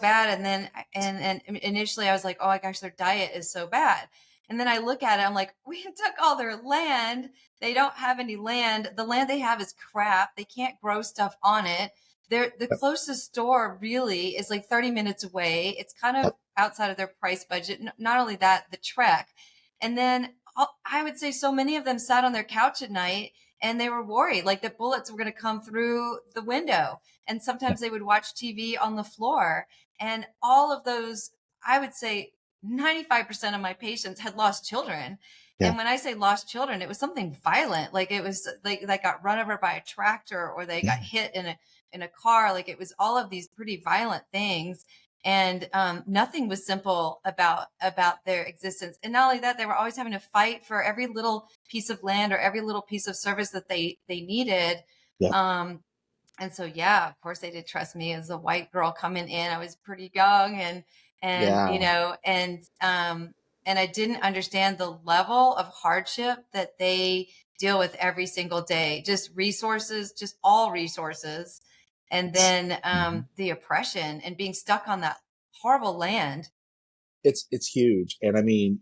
bad. And then, and initially I was like, oh my gosh, their diet is so bad. And then I look at it, I'm like, we took all their land. They don't have any land. The land they have is crap. They can't grow stuff on it. The Yep, closest store really is like 30 minutes away. It's kind of yep, outside of their price budget. Not only that, the trek. And then I would say so many of them sat on their couch at night and they were worried like the bullets were going to come through the window. And yep, sometimes they would watch TV on the floor. And all of those, I would say 95% of my patients had lost children. yeah. And when I say lost children, it was something violent. Like it was like they got run over by a tractor or they got Yeah. hit in a car. Like it was all of these pretty violent things. And nothing was simple about their existence. And not only that, they were always having to fight for every little piece of land or every little piece of service that they needed. Yeah. Um, and so, yeah, of course they did trust me as a white girl coming in. I was pretty young and, you Yeah. know, and I didn't understand the level of hardship that they deal with every single day, just resources, just all resources. And then, Mhm. the oppression and being stuck on that horrible land. It's huge. And I mean,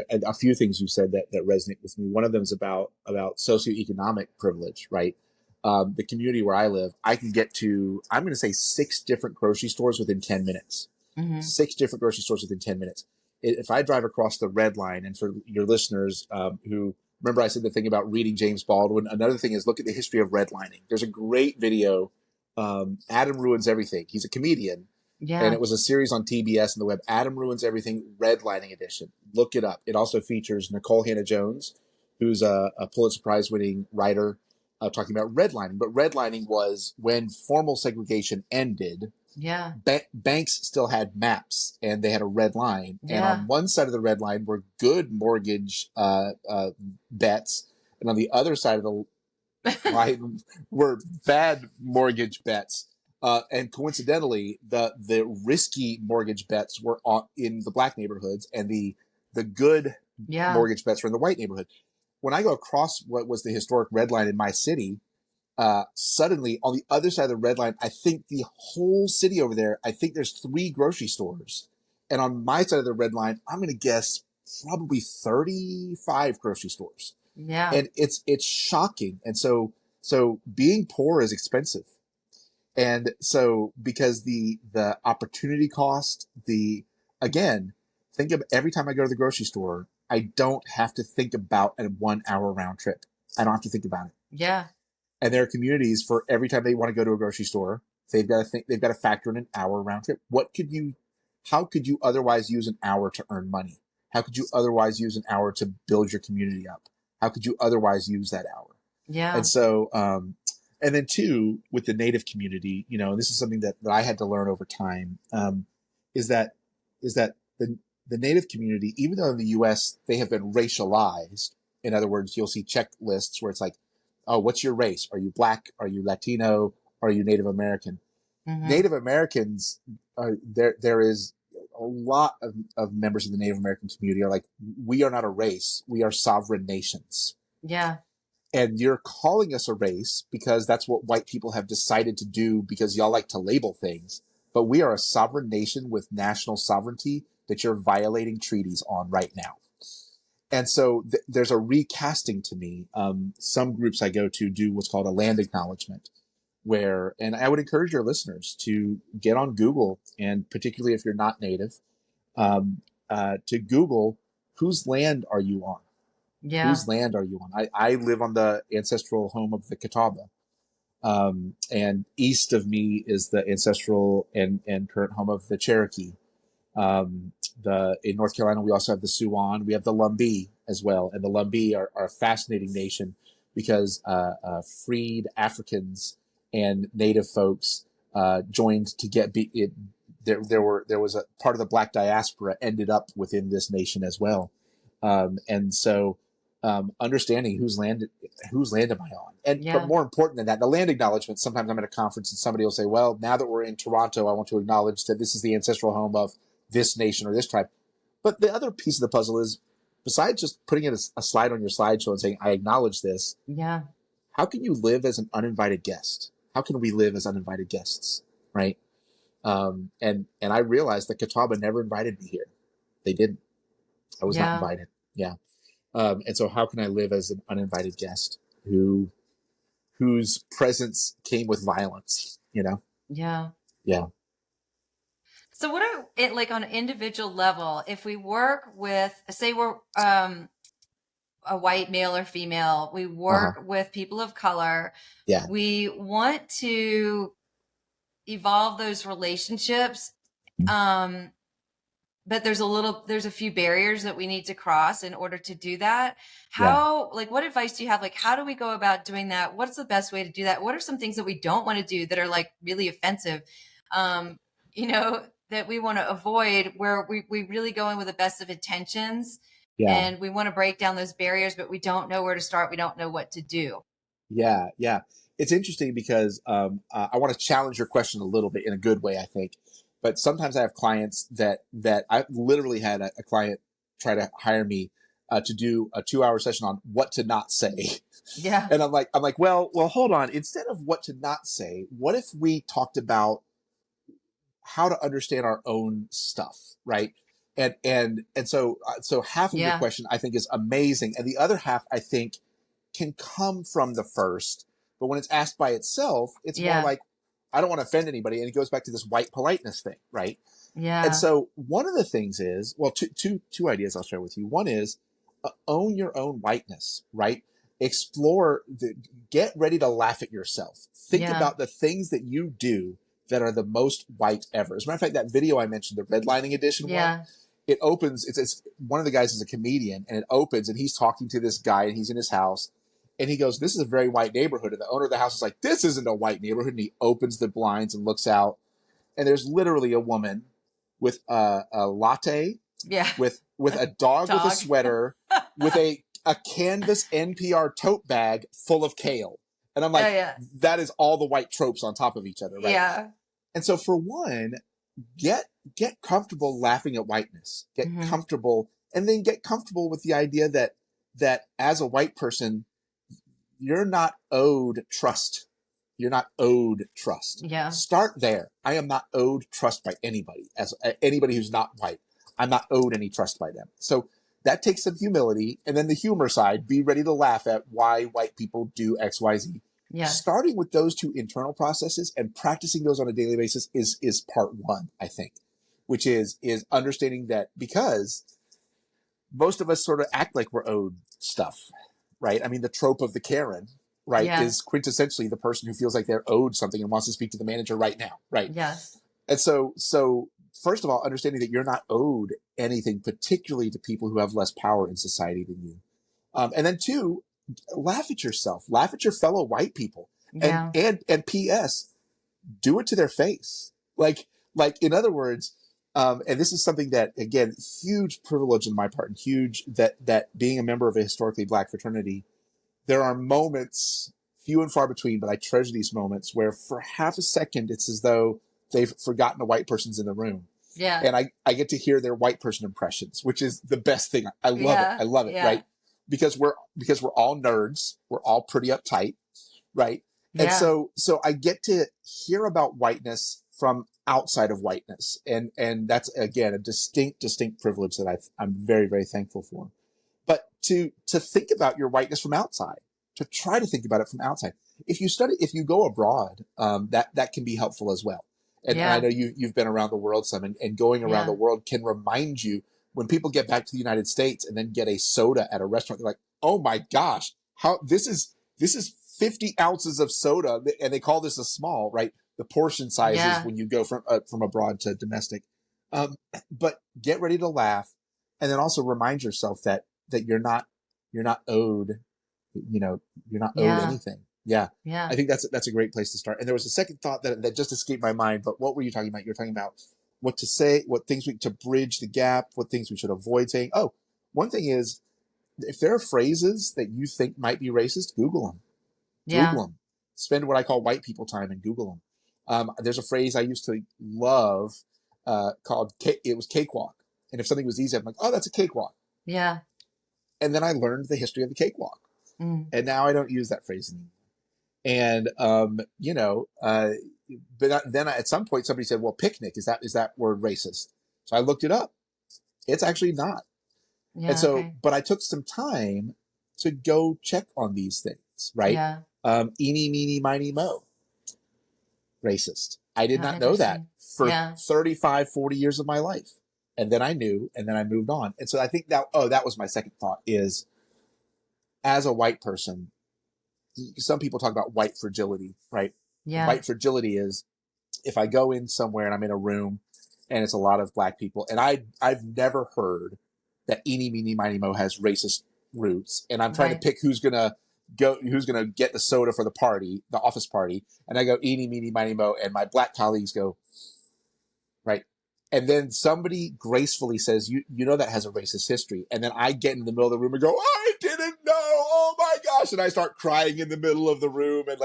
a few things you said that resonate with me. One of them is about socioeconomic privilege, right? The community where I live, I can get to, I'm going to say, 6 different grocery stores within 10 minutes. Hmm. 6 different grocery stores within 10 minutes. if I drive across the red line, and for your listeners who remember, I said the thing about reading James Baldwin. Another thing is look at the history of redlining. There's a great video. Adam Ruins Everything. He's a comedian, and Yeah. it was a series on TBS and the web. Adam Ruins Everything, redlining edition. Look it up. It also features Nicole Hannah-Jones, who's a Pulitzer Prize winning writer, talking about redlining. But redlining was when formal segregation ended. Yeah. Banks still had maps, and they had a red line. And Yeah. on one side of the red line were good mortgage bets, and on the other side of the line were bad mortgage bets. And coincidentally, the risky mortgage bets were in the black neighborhoods, and the good Yeah. mortgage bets were in the white neighborhood. When I go across what was the historic red line in my city, suddenly on the other side of the red line, I think the whole city over there, I think there's 3 grocery stores. And on my side of the red line, I'm going to guess probably 35 grocery stores. Yeah. And it's shocking. And so being poor is expensive. And so because the opportunity cost, again, think of every time I go to the grocery store, I don't have to think about a 1 hour round trip. I don't have to think about it. Yeah. And there are communities for every time they want to go to a grocery store, they've got to factor in an hour round trip. How could you otherwise use an hour to earn money? How could you otherwise use an hour to build your community up? How could you otherwise use that hour? And Yeah. so, and then two, with the Native community, and this is something that I had to learn over time, is that the Native community, even though in the U.S. they have been racialized, in other words, you'll see checklists where it's like, oh, what's your race? Are you black? Are you Latino? Are you Native American? Mm-hmm. Native Americans, there is a lot of members of the Native American community are like, we are not a race. We are sovereign nations. Yeah. And you're calling us a race because that's what white people have decided to do because y'all like to label things. But we are a sovereign nation with national sovereignty that you're violating treaties on right now. And so there's a recasting to me. Some groups I go to do what's called a land acknowledgement, and I would encourage your listeners to get on Google, and particularly if you're not Native, to Google, whose land are you on? Yeah. Whose land are you on? I live on the ancestral home of the Catawba. And east of me is the ancestral and current home of the Cherokee. In North Carolina, we also have the Siouan. We have the Lumbee as well. And the Lumbee are a fascinating nation because freed Africans and Native folks joined to get it. There was a part of the Black diaspora ended up within this nation as well. And so understanding whose land am I on, but Yeah. more important than that, the land acknowledgement. Sometimes I'm at a conference and somebody will say, "Well, now that we're in Toronto, I want to acknowledge that this is the ancestral home of this nation or this tribe." But the other piece of the puzzle is, besides just putting in a slide on your slideshow and saying, "I acknowledge this," Yeah. how can you live as an uninvited guest? How can we live as uninvited guests, right? And I realized that Catawba never invited me here. They didn't. I was not Yeah. invited. Yeah. And so how can I live as an uninvited guest whose presence came with violence, Yeah. Yeah. So what are it like on an individual level? If we work with, say we're a white male or female, we Uh-huh. work with people of color, Yeah. we want to evolve those relationships. But there's a few barriers that we need to cross in order to do that. Yeah. What advice do you have? Like, how do we go about doing that? What's the best way to do that? What are some things that we don't want to do that are like really offensive? That we want to avoid, where we really go in with the best of intentions Yeah. and we want to break down those barriers, but we don't know where to start. We don't know what to do. Yeah. Yeah. It's interesting because I want to challenge your question a little bit in a good way, I think. But sometimes I have clients that I literally had a client try to hire me to do a 2-hour session on what to not say. Yeah. And I'm like, well, hold on. Instead of what to not say, what if we talked about how to understand our own stuff, right? And so half of your Yeah. question I think is amazing, and the other half I think can come from the first. But when it's asked by itself, it's more Yeah. like, I don't want to offend anybody. And it goes back to this white politeness thing, right? And Yeah. so one of the things is, well, two ideas I'll share with you. One is own your own whiteness, right? Explore, get ready to laugh at yourself. Think Yeah. about the things that you do that are the most white ever. As a matter of fact, that video I mentioned, the redlining edition one, Yeah. it opens, it's one of the guys is a comedian, and it opens and he's talking to this guy and he's in his house and he goes, this is a very white neighborhood. And the owner of the house is like, this isn't a white neighborhood. And he opens the blinds and looks out, and there's literally a woman with a latte, Yeah. with a dog with a Dog. sweater, with a canvas NPR tote bag full of kale. And I'm Oh, like, yeah. that is all the white tropes on top of each other, right? Yeah. And so for one, get comfortable laughing at whiteness. Get Mhm. comfortable, and then get comfortable with the idea that as a white person, you're not owed trust. You're not owed trust. Yeah. Start there. I am not owed trust by anybody. As anybody who's not white, I'm not owed any trust by them. So that takes some humility. And then the humor side, be ready to laugh at why white people do X, Y, Z. Yes. Starting with those two internal processes and practicing those on a daily basis is part one, I think, which is understanding that because most of us sort of act like we're owed stuff, right? I mean, the trope of the Karen, right, Yeah. is quintessentially the person who feels like they're owed something and wants to speak to the manager right now, right? Yes. And so first of all, understanding that you're not owed anything, particularly to people who have less power in society than you. And then two, laugh at yourself, laugh at your fellow white people, Yeah. and P.S. do it to their face. Like in other words, and this is something that, again, huge privilege on my part, and huge that being a member of a historically black fraternity, there are moments, few and far between, but I treasure these moments where for half a second it's as though they've forgotten a white person's in the room. Yeah. And I get to hear their white person impressions, which is the best thing. I love it. Yeah. I love it, Yeah. right? Because we're all nerds. We're all pretty uptight, right? And Yeah. so I get to hear about whiteness from outside of whiteness. And that's, again, a distinct privilege that I'm very, very thankful for. But to think about your whiteness from outside, to try to think about it from outside. If you go abroad, that can be helpful as well. And I Yeah. know you've been around the world some, and going around the Yeah. world can remind you when people get back to the United States and then get a soda at a restaurant, they're like, oh my gosh, how this is 50 ounces of soda, and they call this a small, right? The portion sizes Yeah. when you go from abroad to domestic. But get ready to laugh, and then also remind yourself that you're not owed, you're not owed Yeah. anything. Yeah. Yeah. I think that's a great place to start. And there was a second thought that just escaped my mind, but what were you talking about? You're talking about what to say, what things to bridge the gap, what things we should avoid saying. Oh, one thing is, if there are phrases that you think might be racist, Google them. Yeah. Google them. Spend what I call white people time and Google them. There's a phrase I used to love called, it was cakewalk. And if something was easy, I'm like, oh, that's a cakewalk. Yeah. And then I learned the history of the cakewalk. Mm. And now I don't use that phrase anymore. And, but then at some point somebody said, well, picnic, is that word racist? So I looked it up. It's actually not. Yeah. And so, Okay. but I took some time to go check on these things, right? Yeah. Eeny, meeny, miny, mo. Racist. I did not know that Interesting. for Yeah. 35, 40 years of my life. And then I knew, and then I moved on. And so I think that was my second thought is, as a white person, some people talk about white fragility, right? Yeah. White fragility is if I go in somewhere and I'm in a room and it's a lot of black people, and I've never heard that eeny, meeny, miny, mo has racist roots, and I'm trying to Right. pick who's gonna get the soda for the office party, and I go eeny, meeny, miny, mo, and my black colleagues go, right? And then somebody gracefully says, you know that has a racist history. And then I get in the middle of the room and go, I didn't know. Oh my gosh. And I start crying in the middle of the room and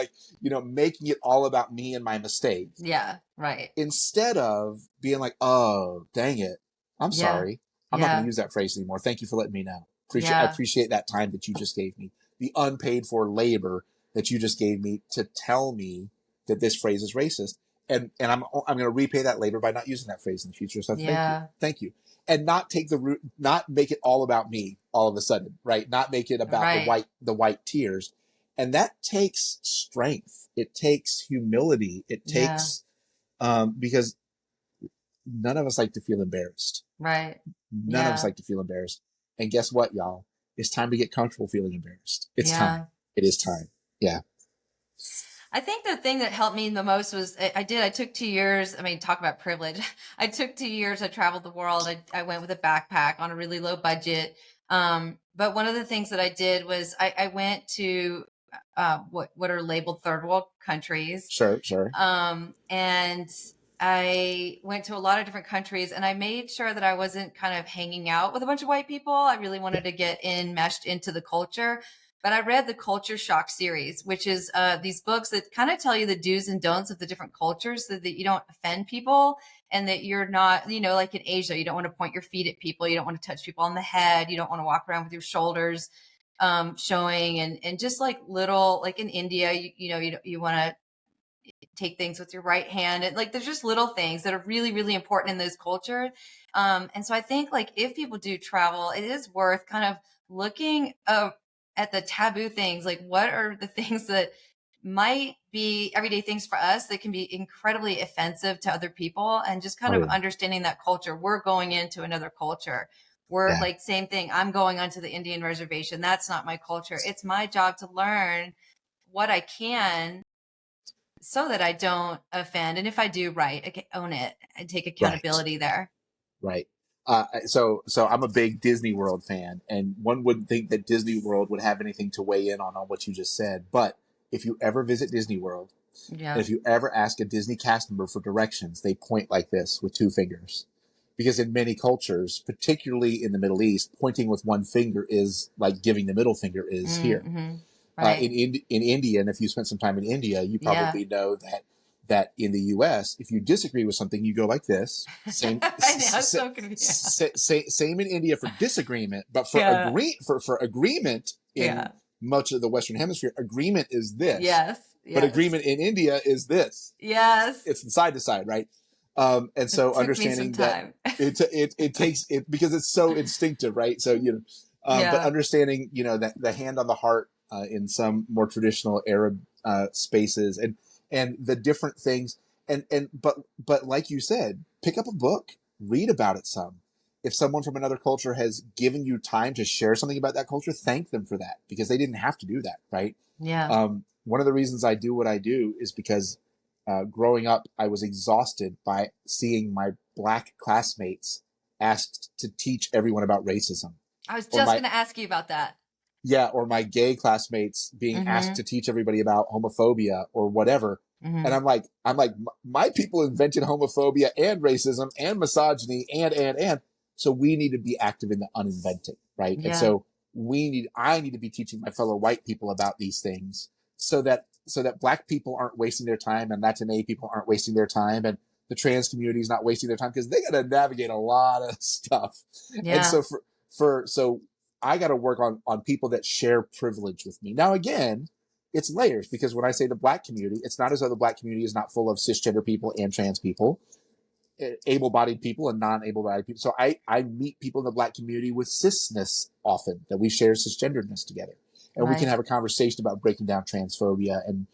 making it all about me and my mistake. Yeah. Right. Instead of being like, oh, dang it. I'm Yeah. sorry. I'm not going Yeah. to use that phrase anymore. Thank you for letting me know. I Yeah. appreciate that time that you just gave me. The unpaid for labor that you just gave me to tell me that this phrase is racist. And I'm going to repay that labor by not using that phrase in the future. So Yeah. thank you. And not take not make it all about me all of a sudden, right? Not make it about Right. the white tears, And that takes strength. It takes humility. It Yeah. takes, because none of us like to feel embarrassed. Right. None of us Yeah. like to feel embarrassed. And guess what, y'all? It's time to get comfortable feeling embarrassed. It's Yeah. time. It is time. Yeah. I think the thing that helped me the most was I took 2 years. I mean, talk about privilege. I took 2 years. I traveled the world. I went with a backpack on a really low budget. But one of the things that I did was I went to what are labeled third world countries. Sure, sure. And I went to a lot of different countries, and I made sure that I wasn't kind of hanging out with a bunch of white people. I really Yeah. wanted to get enmeshed into the culture. But I read the Culture Shock series, which is these books that kind of tell you the do's and don'ts of the different cultures so that you don't offend people, and that you're not, like in Asia, you don't want to point your feet at people. You don't want to touch people on the head. You don't want to walk around with your shoulders showing, and just like little, like in India, you want to take things with your right hand. And like, there's just little things that are really, really important in those cultures. And so I think like if people do travel, it is worth kind of looking at the taboo things. Like what are the things that might be everyday things for us that can be incredibly offensive to other people, and just kind Oh, of yeah. understanding that culture. We're going into another culture. We're Yeah. like, same thing. I'm going onto the Indian reservation. That's not my culture. It's my job to learn what I can so that I don't offend. And if I do, right, I can own it and take Right. accountability there. Right. So I'm a big Disney World fan, and one wouldn't think that Disney World would have anything to weigh in on what you just said. But if you ever visit Disney World, and Yeah. if you ever ask a Disney cast member for directions, they point like this with two fingers. Because in many cultures, particularly in the Middle East, pointing with one finger is like giving the middle finger is here. Mm-hmm. Right. In India, and if you spent some time in India, you Yeah. probably know that in the U.S., if you disagree with something, you go like this. I know. It's so confusing. Same in India for disagreement, but Yeah. for agreement in Yeah. much of the Western Hemisphere, agreement is this, Yes. but Yes. agreement in India is this. Yes. It's the side to side, right? And It so took me some understanding that time. it takes it because it's so instinctive, right? So but Yeah. understanding that the hand on the heart in some more traditional Arab spaces, and the different things, but like you said, pick up a book, read about it some. If someone from another culture has given you time to share something about that culture, thank them for that, because they didn't have to do that, right? Yeah. One of the reasons I do what I do is because growing up, I was exhausted by seeing my black classmates asked to teach everyone about racism, I was or just my going to ask you about that. or my gay classmates being asked Mm-hmm. to teach everybody about homophobia or whatever. And Mm-hmm. I'm like, my people invented homophobia and racism and misogyny and. So we need to be active in the uninventing, right? And Yeah. so I need to be teaching my fellow white people about these things so that black people aren't wasting their time, and Latina people aren't wasting their time, and the trans community is not wasting their time, because they got to navigate a lot of stuff. And Yeah. so so I got to work on people that share privilege with me. Now, again, it's layers, because when I say the black community, it's not as though the black community is not full of cisgender people and trans people, able-bodied people and non-able-bodied people. So I meet people in the black community with cisness often, that we share cisgenderness together, and we can Right. have a conversation about breaking down transphobia and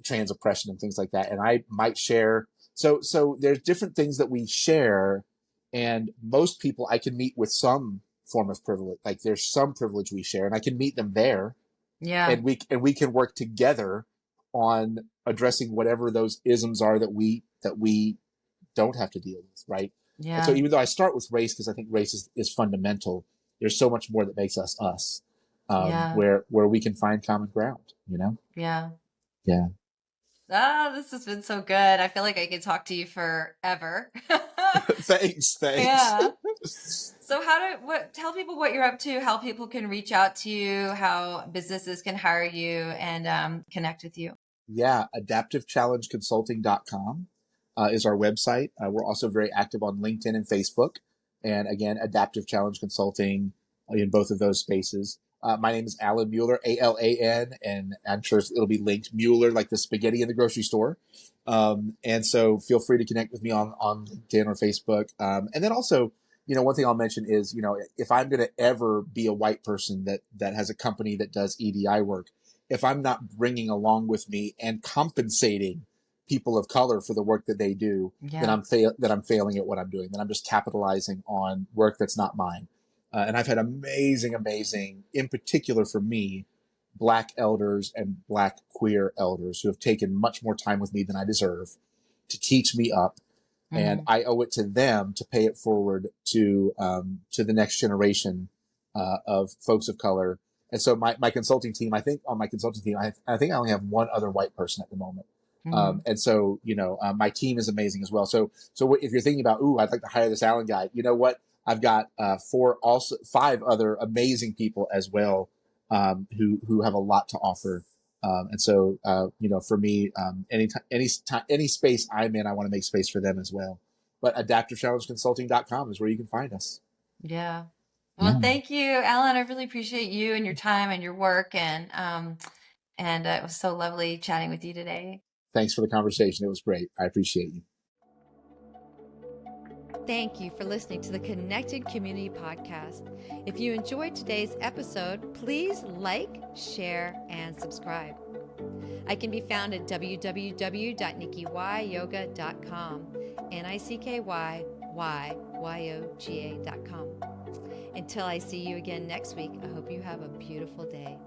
trans oppression and things like that. And I might share. So there's different things that we share, and most people I can meet with some form of privilege. Like there's some privilege we share, and I can meet them there, Yeah. and we can work together on addressing whatever those isms are that we don't have to deal with, right? And so Yeah. even though I start with race, because I think race is fundamental, there's so much more that makes us us, Yeah. where we can find common ground. Yeah. Yeah. Ah, this has been so good. I feel like I could talk to you forever. Thanks. Yeah. So tell people what you're up to, how people can reach out to you, how businesses can hire you and connect with you. Yeah, adaptivechallengeconsulting.com is our website. We're also very active on LinkedIn and Facebook. And again, Adaptive Challenge Consulting in both of those spaces. My name is Alan Mueller, Alan, and I'm sure it'll be linked Mueller, like the spaghetti in the grocery store. And so feel free to connect with me on LinkedIn or Facebook. And then also, one thing I'll mention is, if I'm going to ever be a white person that has a company that does EDI work, if I'm not bringing along with me and compensating people of color for the work that they do, then Yeah. I'm failing at what I'm doing. Then I'm just capitalizing on work that's not mine. And I've had amazing, in particular for me, Black elders and Black queer elders who have taken much more time with me than I deserve to teach me up, and Mhm. I owe it to them to pay it forward to the next generation of folks of color. And so my consulting team, I think on my consulting team, I think I only have one other white person at the moment. Mhm. And so, my team is amazing as well. So if you're thinking about, ooh, I'd like to hire this Allen guy, you know what? I've got five other amazing people as well, who have a lot to offer. And so, for me, any space I'm in, I want to make space for them as well. But adaptivechallengeconsulting.com is where you can find us. Yeah. Well, Yeah. thank you, Alan. I really appreciate you and your time and your work, and it was so lovely chatting with you today. Thanks for the conversation. It was great. I appreciate you. Thank you for listening to the Connected Community Podcast. If you enjoyed today's episode, please like, share, and subscribe. I can be found at www.nikkiyoga.com, NICKYYYOGA.com. Until I see you again next week, I hope you have a beautiful day.